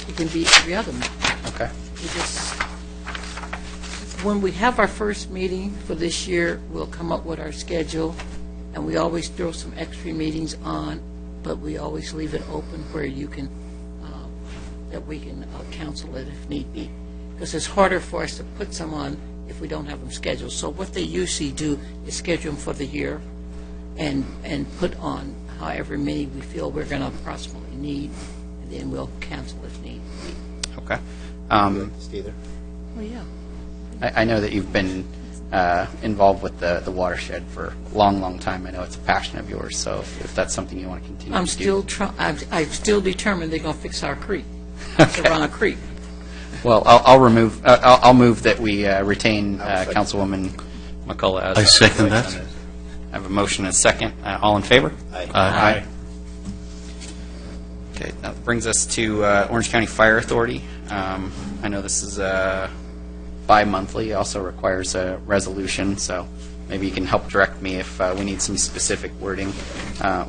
it can be every other month. Okay. We just, when we have our first meeting for this year, we'll come up with our schedule, and we always throw some extra meetings on, but we always leave it open where you can, that we can counsel it if need be. Because it's harder for us to put some on if we don't have them scheduled. So what they usually do is schedule them for the year and put on however many we feel we're going to approximately need, and then we'll cancel if need be. Okay. Stay there. Oh, yeah. I know that you've been involved with the watershed for a long, long time. I know it's a passion of yours, so if that's something you want to continue I'm to do. I'm still determined they're going to fix our creek. Around a creek. Well, I'll move that we retain Councilwoman McCullough as. I second that. I have a motion and a second. All in favor? Aye. Okay, that brings us to Orange County Fire Authority. I know this is bi-monthly. It also requires a resolution, so maybe you can help direct me if we need some specific wording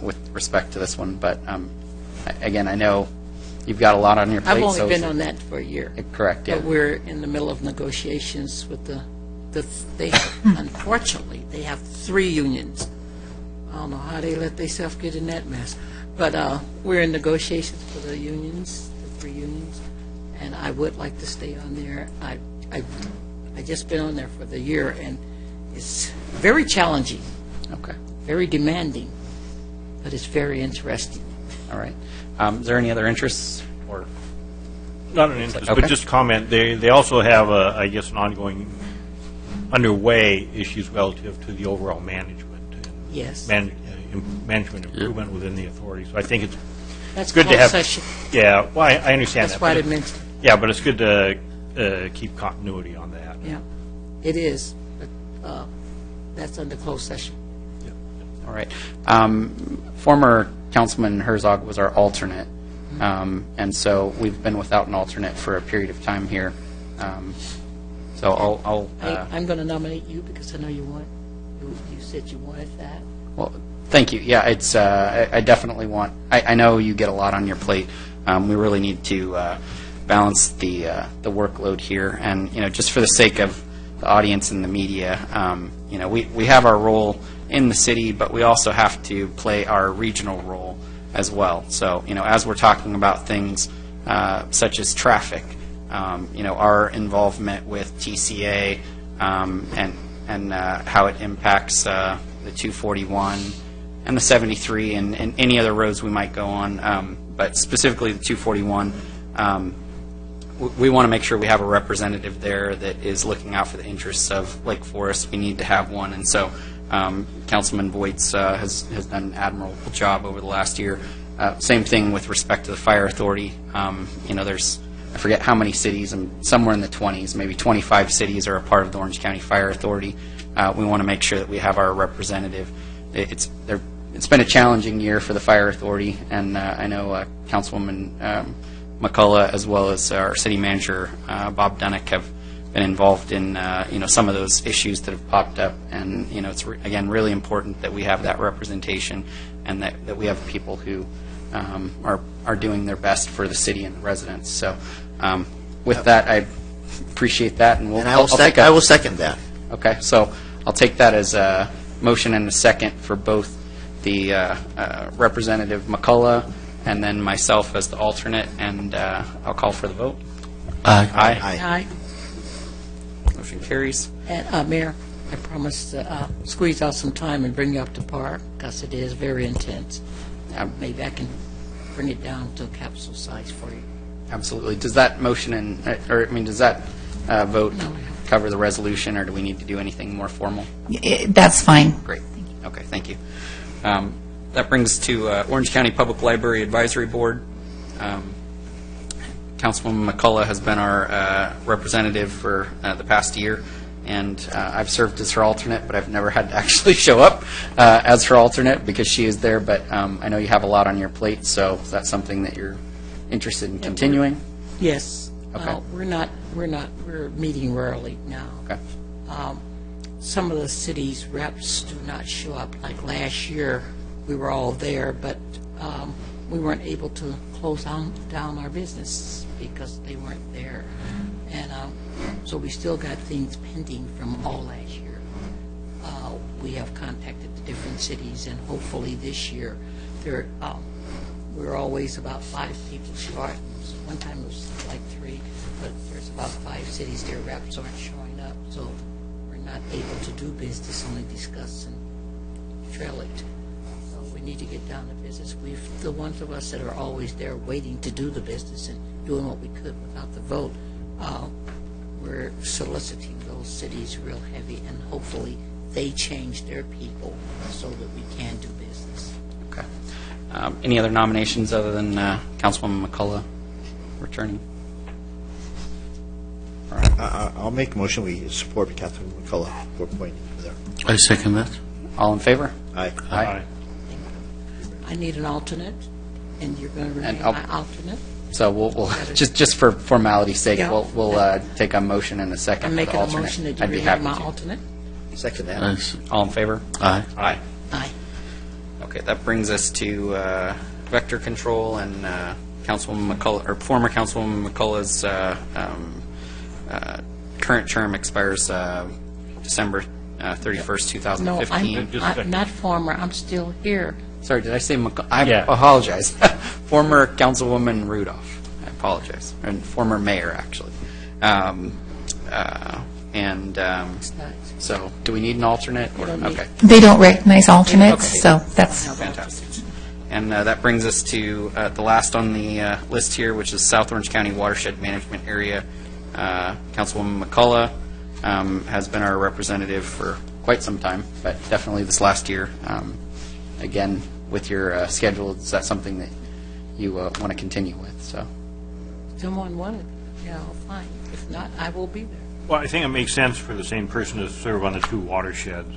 with respect to this one. But again, I know you've got a lot on your plate. I've only been on that for a year. Correct, yeah. But we're in the middle of negotiations with unfortunately, they have 3 unions. I don't know how they let themselves get in that mess. But we're in negotiations for the unions, the 3 unions, and I would like to stay on there. I just been on there for the year, and it's very challenging. Okay. Very demanding, but it's very interesting. All right. Is there any other interests? Or Not an interest, Okay. but just comment. They also have, I guess, an ongoing underway issues relative to the overall management. And Yes. Management improvement within the authority. So I think That's good to closed have. session. Yeah, well, I understand That's that. why but I mentioned. Yeah, but it's good to keep continuity on that. Yeah, it is. But that's under closed session. All right. Former Councilman Herzog was our alternate, and so we've been without an alternate for a period of time here. So I'm going to nominate you because I know you want. You said you wanted that. well, thank you. Yeah, it's I definitely want. I know you get a lot on your plate. We really need to balance the workload here, and just for the sake of the audience and the media, we have our role in the city, but we also have to play our regional role as well. So, as we're talking about things such as traffic, our involvement with TCA and how it impacts the 241 and the 73 and any other roads we might go on, but specifically the 241, we want to make sure we have a representative there that is looking out for the interests of Lake Forest. We need to have one, and so Councilman Voigts has done an admirable job over the last year. Same thing with respect to the fire authority. There's, I forget how many cities, somewhere in the 20s, maybe 25 cities are a part of the Orange County Fire Authority. We want to make sure that we have our representative. It's been a challenging year for the fire authority, and I know Councilwoman McCullough, as well as our city manager, Bob Dunnick, have been involved in some of those issues that have popped up, and it's again really important that we have that representation and that we have people who are doing their best for the city and the residents. So with that, I appreciate that, and I will second that. Okay, so I'll take that as a motion and a second for both the Representative McCullough and then myself as the alternate, and I'll call for the vote. Aye. Aye. Motion carries. And Mayor, I promise to squeeze out some time and bring you up to par because it is very intense. Maybe I can bring it down to a capsule size for you. Absolutely. Does that motion does that vote cover the resolution, or do we need to do anything more formal? That's fine. Great. Okay, thank you. That brings to Orange County Public Library Advisory Board. Councilwoman McCullough has been our representative for the past year, and I've served as her alternate, but I've never had to actually show up as her alternate because she is there, but I know you have a lot on your plate, so is that something that you're interested in continuing? Yes. Okay. We're meeting rarely now. Okay. Some of the city's reps do not show up. Like last year, we were all there, but we weren't able to close down our business because they weren't there. And so we still got things pending from all last year. We have contacted the different cities, and hopefully this year, we're always about 5 people short. One time it was like 3, but there's about 5 cities their reps aren't showing up, so we're not able to do business, only discuss and trail it. So we need to get down to business. The ones of us that are always there waiting to do the business and doing what we could without the vote, we're soliciting those cities real heavy, and hopefully they change their people so that we can do business. Okay. Any other nominations other than Councilwoman McCullough returning? All right. I'll make a motion we support Catherine McCullough for appointing there. I second that. All in favor? Aye. Aye. I need an alternate, and you're going to remain my alternate. So we'll just for formality's sake, Yeah. we'll take a motion in a second. I'm making for a the alternate. motion that you I'd be remain happy my to. alternate. Second that. Nice. All in favor? Aye. Aye. Aye. Okay, that brings us to vector control and Councilwoman McCullough, or former Councilwoman McCullough's current term expires December 31st, 2015. No, I'm not former. I'm still here. Sorry, did I say I apologize. Former Councilwoman Rudolph. I apologize. And former mayor, actually. So, do we need an alternate? Okay. They don't recognize alternates, Okay. so that's... Fantastic. And that brings us to the last on the list here, which is South Orange County Watershed Management Area. Councilwoman McCullough has been our representative for quite some time, but definitely this last year. Again, with your schedule, is that something that you want to continue with? So, Someone wanted, fine. If not, I will be there. Well, I think it makes sense for the same person to serve on the two watersheds.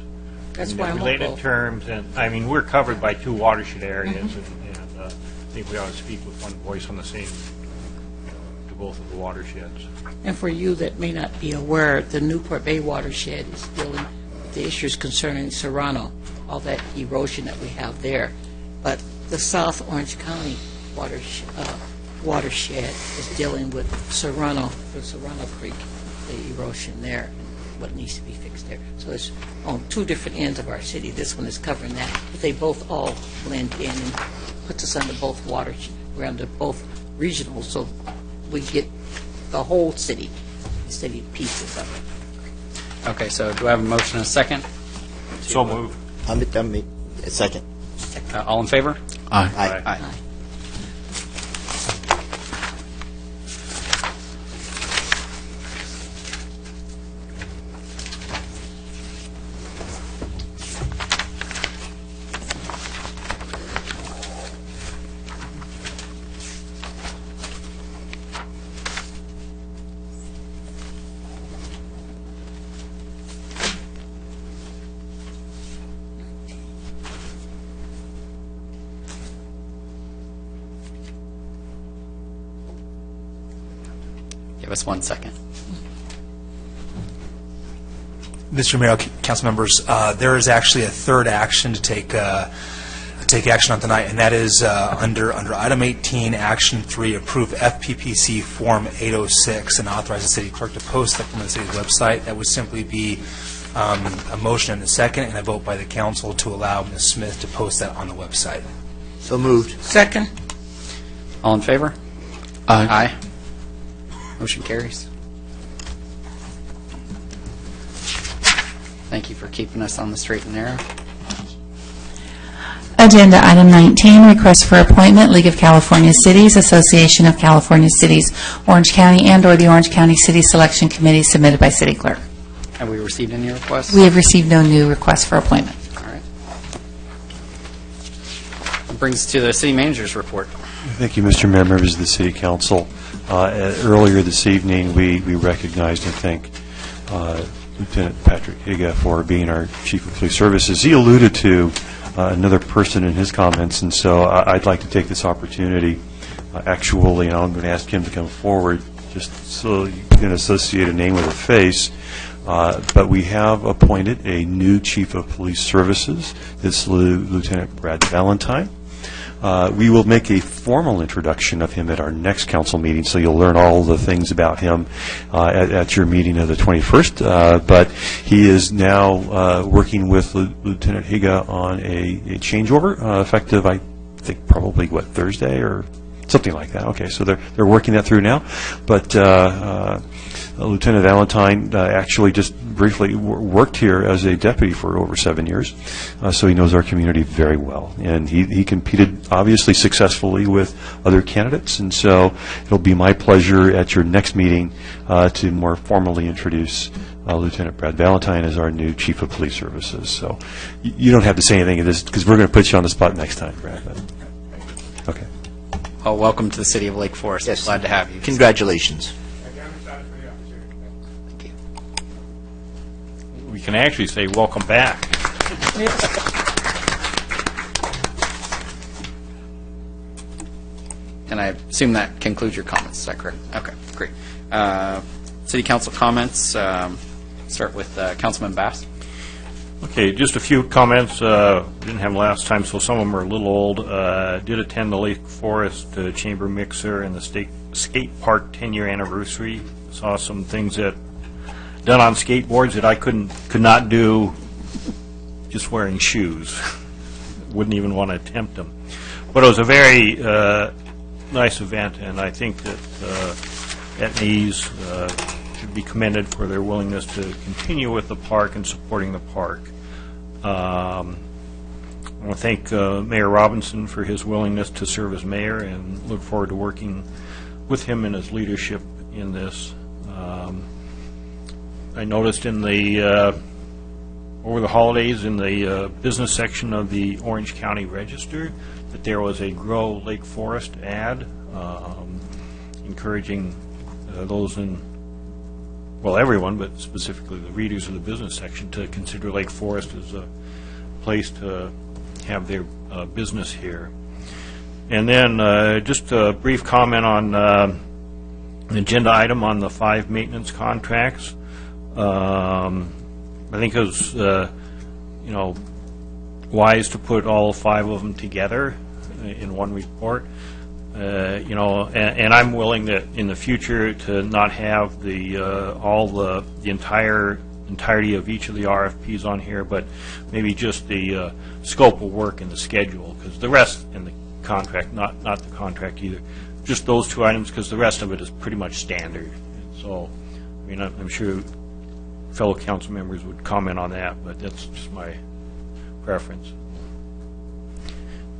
That's In why I'm related local. terms, and, I mean, we're covered by two watershed areas, and I think we ought to speak with one voice on the same, to both of the watersheds. And for you that may not be aware, the Newport Bay watershed is dealing with the issues concerning Serrano, all that erosion that we have there. But the South Orange County watershed is dealing with Serrano, the Serrano Creek, the erosion there, and what needs to be fixed there. So it's on two different ends of our city. This one is covering that, but they both all blend in and puts us under both watershed. We're under both regionals, so we get the whole city instead of pieces of it. okay, so do I have a motion and a second? So moved. I'm a second. All in favor? Aye. Aye. Give us 1 second. Mr. Mayor, council members, there is actually a third action to take action on tonight, and that is under item 18, action 3, approve FPPC form 806 and authorize the city clerk to post that from the city's website. That would simply be a motion and a second, and a vote by the council to allow Ms. Smith to post that on the website. So moved. Second. All in favor? Aye. Aye. Motion carries. Thank you for keeping us on the straight and narrow. Agenda item 19, request for appointment, League of California Cities, Association of California Cities, Orange County, and/or the Orange County City Selection Committee, submitted by City Clerk. Have we received any requests? We have received no new requests for appointment. All right. That brings us to the city manager's report. Thank you, Mr. Mayor, members of the City Council. Earlier this evening, we recognized and thanked Lieutenant Patrick Higa for being our Chief of Police Services. He alluded to another person in his comments, and so I'd like to take this opportunity, actually, and I'm going to ask him to come forward just so you can associate a name with a face. But we have appointed a new Chief of Police Services. It's Lieutenant Brad Valentine. We will make a formal introduction of him at our next council meeting, so you'll learn all the things about him at your meeting of the 21st. But he is now working with Lieutenant Higa on a changeover, effective, I think, probably, Thursday or Something like that. Okay, so they're working that through now. But Lieutenant Valentine actually just briefly worked here as a deputy for over 7 years, so he knows our community very well. And he competed, obviously, successfully with other candidates, and so it'll be my pleasure at your next meeting to more formally introduce Lieutenant Brad Valentine as our new Chief of Police Services. So you don't have to say anything of this, because we're going to put you on the spot next time, Brad. Okay. Well, welcome to the city of Lake Forest. Yes. Glad to have you. Congratulations. We can actually say welcome back. And I assume that concludes your comments. Is that correct? Okay, great. City Council comments. Start with Councilman Bass. Okay, just a few comments. Didn't have them last time, so some of them are a little old. Did attend the Lake Forest Chamber Mixer and the Skate Park 10-year anniversary. Saw some things that done on skateboards that I could not do just wearing shoes. Wouldn't even want to attempt them. But it was a very nice event, and I think that Etnies should be commended for their willingness to continue with the park and supporting the park. I want to thank Mayor Robinson for his willingness to serve as mayor, and look forward to working with him in his leadership in this. I noticed in the over the holidays in the business section of the Orange County Register that there was a Grow Lake Forest ad encouraging those in, well, everyone, but specifically the readers of the business section, to consider Lake Forest as a place to have their business here. And then just a brief comment on an agenda item on the 5 maintenance contracts. I think it was, wise to put all 5 of them together in one report. And I'm willing that in the future to not have the entirety of each of the RFPs on here, but maybe just the scope of work and the schedule, because the rest in the contract, not the contract either, just those 2 items, because the rest of it is pretty much standard. So, I mean, I'm sure fellow council members would comment on that, but that's just my preference.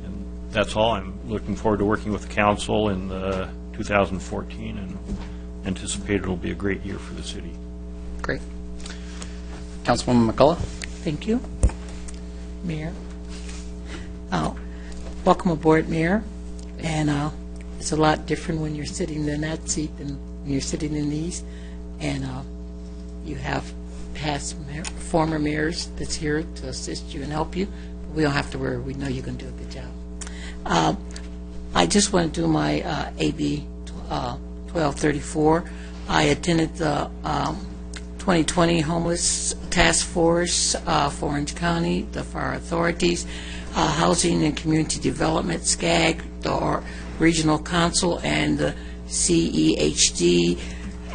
And that's all. I'm looking forward to working with the council in 2014 and anticipate it'll be a great year for the city. Great. Councilwoman McCullough. Thank you, Mayor. Welcome aboard, Mayor. And it's a lot different when you're sitting in that seat than when you're sitting in these. And you have past former mayors that's here to assist you and help you. We don't have to worry. We know you can do a good job. I just want to do my AB 1234. I attended the 2020 Homeless Task Force for Orange County, the fire authorities, Housing and Community Development, SCAG, the Regional Council, and the CEHD,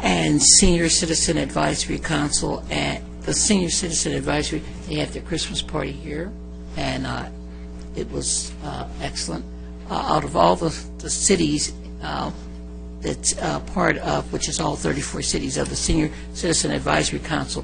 and Senior Citizen Advisory Council. And the Senior Citizen Advisory, they had their Christmas party here, and it was excellent. Out of all the cities that's part of, which is all 34 cities of the Senior Citizen Advisory Council,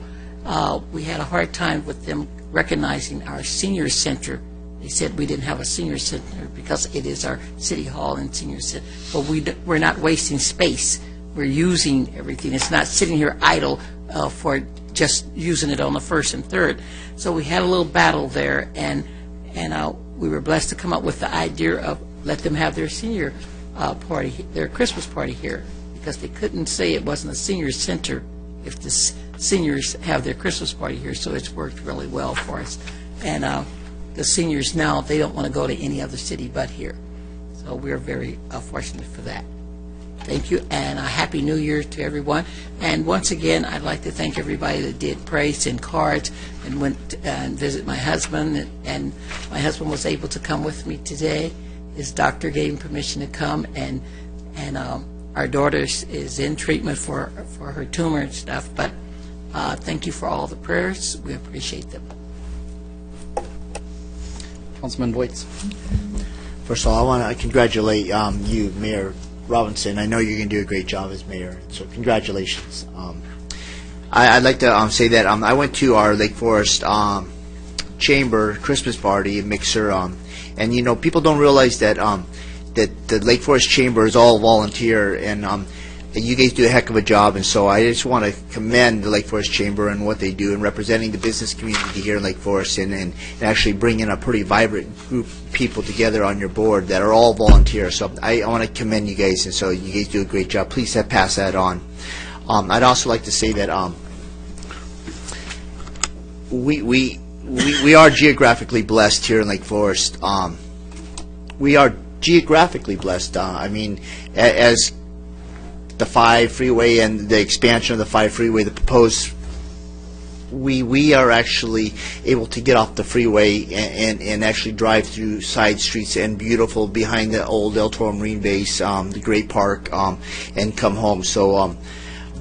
we had a hard time with them recognizing our senior center. They said we didn't have a senior center because it is our city hall and senior center, but we're not wasting space. We're using everything. It's not sitting here idle for just using it on the first and third. So we had a little battle there, and we were blessed to come up with the idea of let them have their senior party, their Christmas party here, because they couldn't say it wasn't a senior center if the seniors have their Christmas party here. So it's worked really well for us. And the seniors now, they don't want to go to any other city but here. So we're very fortunate for that. Thank you, and a Happy New Year to everyone. And once again, I'd like to thank everybody that did praise and cards and went and visit my husband. And my husband was able to come with me today. His doctor gave him permission to come, and our daughter is in treatment for her tumor and stuff. But thank you for all the prayers. We appreciate them. Councilman Voights. First of all, I want to congratulate you, Mayor Robinson. I know you're going to do a great job as mayor, so congratulations. I'd like to say that I went to our Lake Forest Chamber Christmas party mixer, and you know, people don't realize that that the Lake Forest Chamber is all volunteer, and you guys do a heck of a job. And so I just want to commend the Lake Forest Chamber and what they do in representing the business community here in Lake Forest, and actually bringing a pretty vibrant group of people together on your board that are all volunteers. So I want to commend you guys, and so you guys do a great job. Please pass that on. I'd also like to say that we are geographically blessed here in Lake Forest. We are geographically blessed. I mean, as the 5 freeway and the expansion of the 5 freeway, the proposed, we are actually able to get off the freeway and actually drive through side streets and beautiful behind the old El Toro Marine Base, the great park, and come home. So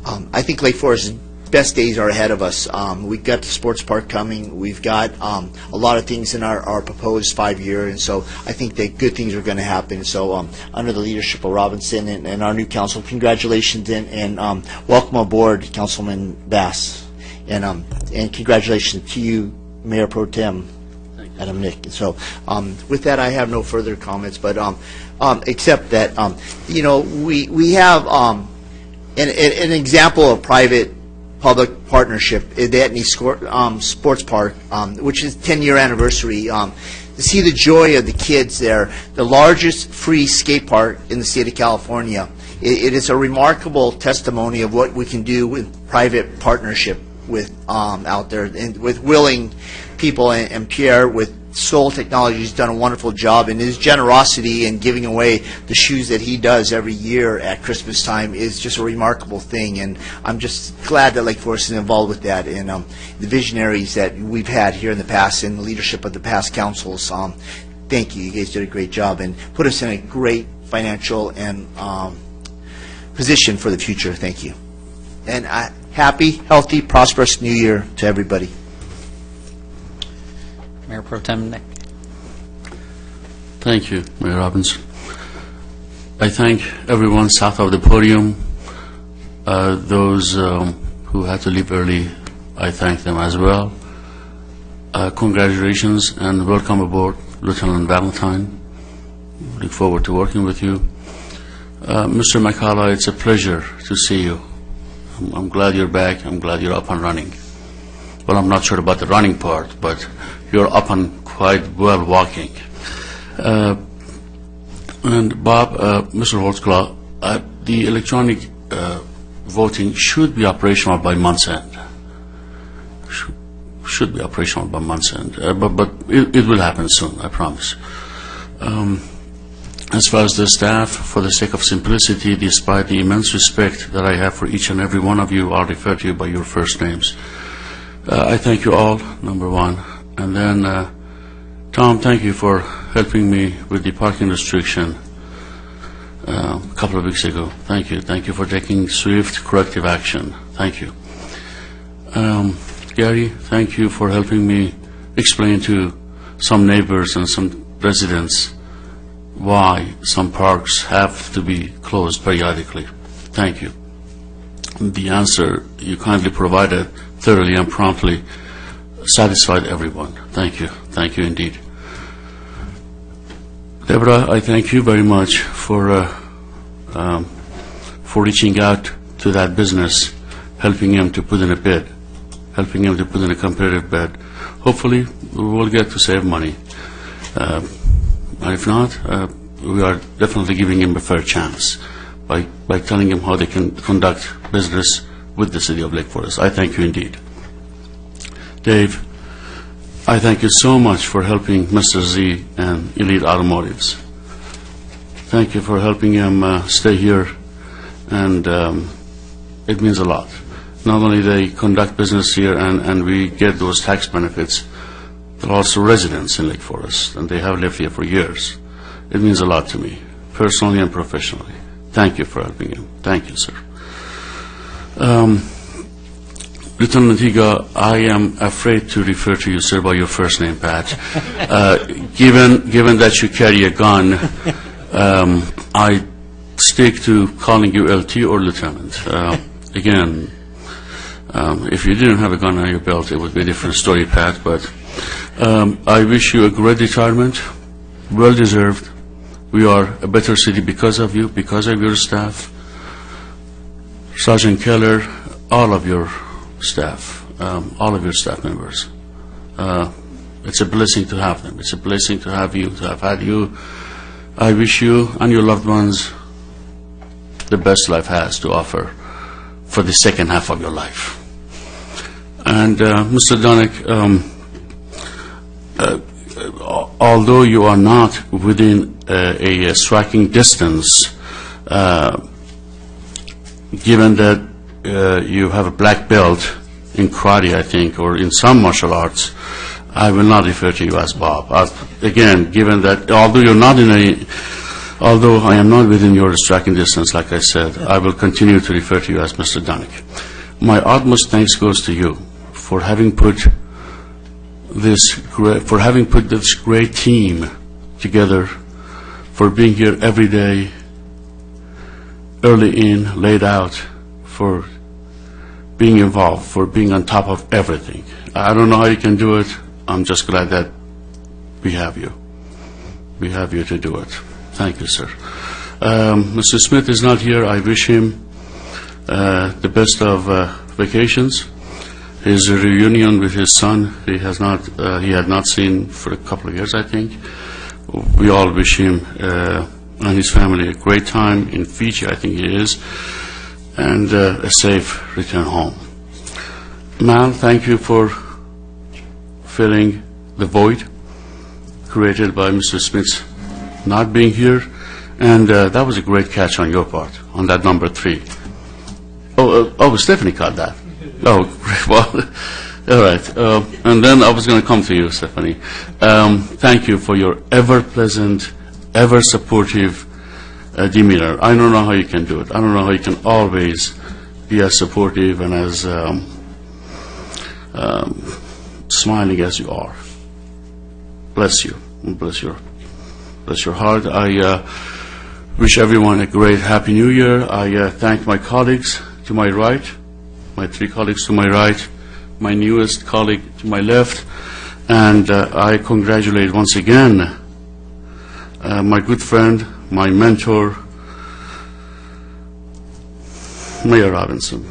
I think Lake Forest's best days are ahead of us. We've got the sports park coming. We've got a lot of things in our proposed 5-year, and so I think that good things are going to happen. So under the leadership of Robinson and our new council, congratulations and welcome aboard, Councilman Bass, and congratulations to you, Mayor Pro Tem Adam Nick. So with that, I have no further comments, but except that you know, we have an example of private-public partnership, the Etney Sports Park, which is 10-year anniversary. To see the joy of the kids there, the largest free skate park in the state of California. It is a remarkable testimony of what we can do with private partnership with out there, and with willing people, and Pierre with Soul Technology has done a wonderful job, and his generosity in giving away the shoes that he does every year at Christmas time is just a remarkable thing, and I'm just glad that Lake Forest is involved with that, and the visionaries that we've had here in the past and the leadership of the past councils. Thank you. You guys did a great job and put us in a great financial and position for the future. Thank you. And happy, healthy, prosperous New Year to everybody. Mayor Pro Tem Nick. Thank you, Mayor Robbins. I thank everyone south of the podium. Those who had to leave early, I thank them as well. Congratulations and welcome aboard, Lieutenant Valentine. Look forward to working with you. Mr. McCullough, it's a pleasure to see you. I'm glad you're back. I'm glad you're up and running. Well, I'm not sure about the running part, but you're up and quite well walking. And Bob, Mr. Holtzclaw, the electronic voting should be operational by month's end. Should be operational by month's end, but it will happen soon, I promise. As far as the staff, for the sake of simplicity, despite the immense respect that I have for each and every one of you, I'll refer to you by your first names. I thank you all, number one. And then, Tom, thank you for helping me with the parking restriction a couple of weeks ago. Thank you. Thank you for taking swift corrective action. Thank you. Gary, thank you for helping me explain to some neighbors and some residents why some parks have to be closed periodically. Thank you. The answer you kindly provided thoroughly and promptly satisfied everyone. Thank you. Thank you indeed. Deborah, I thank you very much for reaching out to that business, helping him to put in a bid, helping him to put in a competitive bid. Hopefully, we will get to save money. And if not, we are definitely giving him a fair chance by telling him how they can conduct business with the City of Lake Forest. I thank you indeed. Dave, I thank you so much for helping Mr. Z and Elite Automotives. Thank you for helping him stay here, and it means a lot. Not only they conduct business here and we get those tax benefits, but also residents in Lake Forest, and they have lived here for years. It means a lot to me, personally and professionally. Thank you for helping him. Thank you, sir. Lieutenant Higa, I am afraid to refer to you, sir, by your first name, Pat. Given that you carry a gun, I stick to calling you LT or Lieutenant. Again, if you didn't have a gun on your belt, it would be a different story, Pat, but I wish you a great retirement, well-deserved. We are a better city because of you, because of your staff. Sergeant Keller, all of your staff members. It's a blessing to have them. It's a blessing to have you, to have had you. I wish you and your loved ones the best life has to offer for the second half of your life. And Mr. Donick, although you are not within a striking distance, given that you have a black belt in karate, I think, or in some martial arts, I will not refer to you as Bob. Again, given that although I am not within your striking distance, like I said, I will continue to refer to you as Mr. Donick. My utmost thanks goes to you for having put this great team together, for being here every day, early in, laid out, for being involved, for being on top of everything. I don't know how you can do it. I'm just glad that we have you. We have you to do it. Thank you, sir. Mr. Smith is not here. I wish him the best of vacations. His reunion with his son, he had not seen for a couple of years, I think. We all wish him and his family a great time in Fiji, I think he is, and a safe return home. Mal, thank you for filling the void created by Mr. Smith's not being here, and that was a great catch on your part, on that number 3. Oh, Stephanie caught that. Oh, great. Well, all right. And then I was going to come to you, Stephanie. Thank you for your ever-pleasant, ever-supportive demeanor. I don't know how you can do it. I don't know how you can always be as supportive and as smiling as you are. Bless you. Bless your heart. I wish everyone a great Happy New Year. I thank my colleagues to my right, my 3 colleagues to my right, my newest colleague to my left, and I congratulate once again my good friend, my mentor, Mayor Robinson.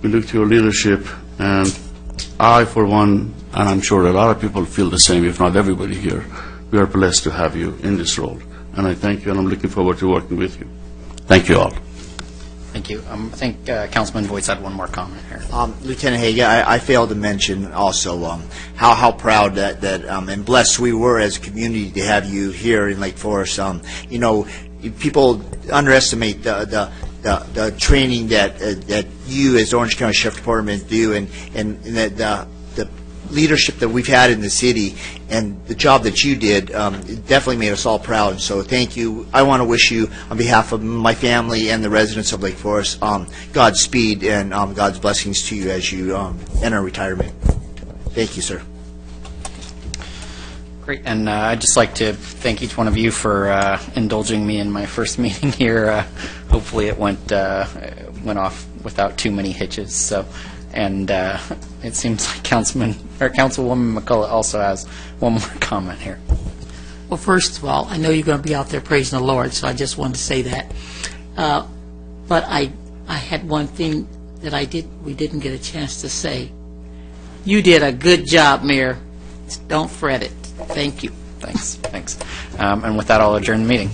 We look to your leadership, and I, for one, and I'm sure a lot of people feel the same, if not everybody here, we are blessed to have you in this role. And I thank you, and I'm looking forward to working with you. Thank you all. Thank you. I think Councilman Voights had one more comment here. Lieutenant Higa, I failed to mention also how proud that and blessed we were as a community to have you here in Lake Forest. You know, people underestimate the training that you as Orange County Sheriff Department do, and the leadership that we've had in the city, and the job that you did, it definitely made us all proud. And so thank you. I want to wish you, on behalf of my family and the residents of Lake Forest, Godspeed and God's blessings to you as you enter retirement. Thank you, sir. Great. And I'd just like to thank each one of you for indulging me in my first meeting here. Hopefully it went off without too many hitches. So. And it seems like Councilwoman McCullough also has one more comment here. Well, first of all, I know you're going to be out there praising the Lord, so I just wanted to say that. But I had one thing that we didn't get a chance to say. You did a good job, Mayor. Don't fret it. Thank you. Thanks. And with that, I'll adjourn the meeting.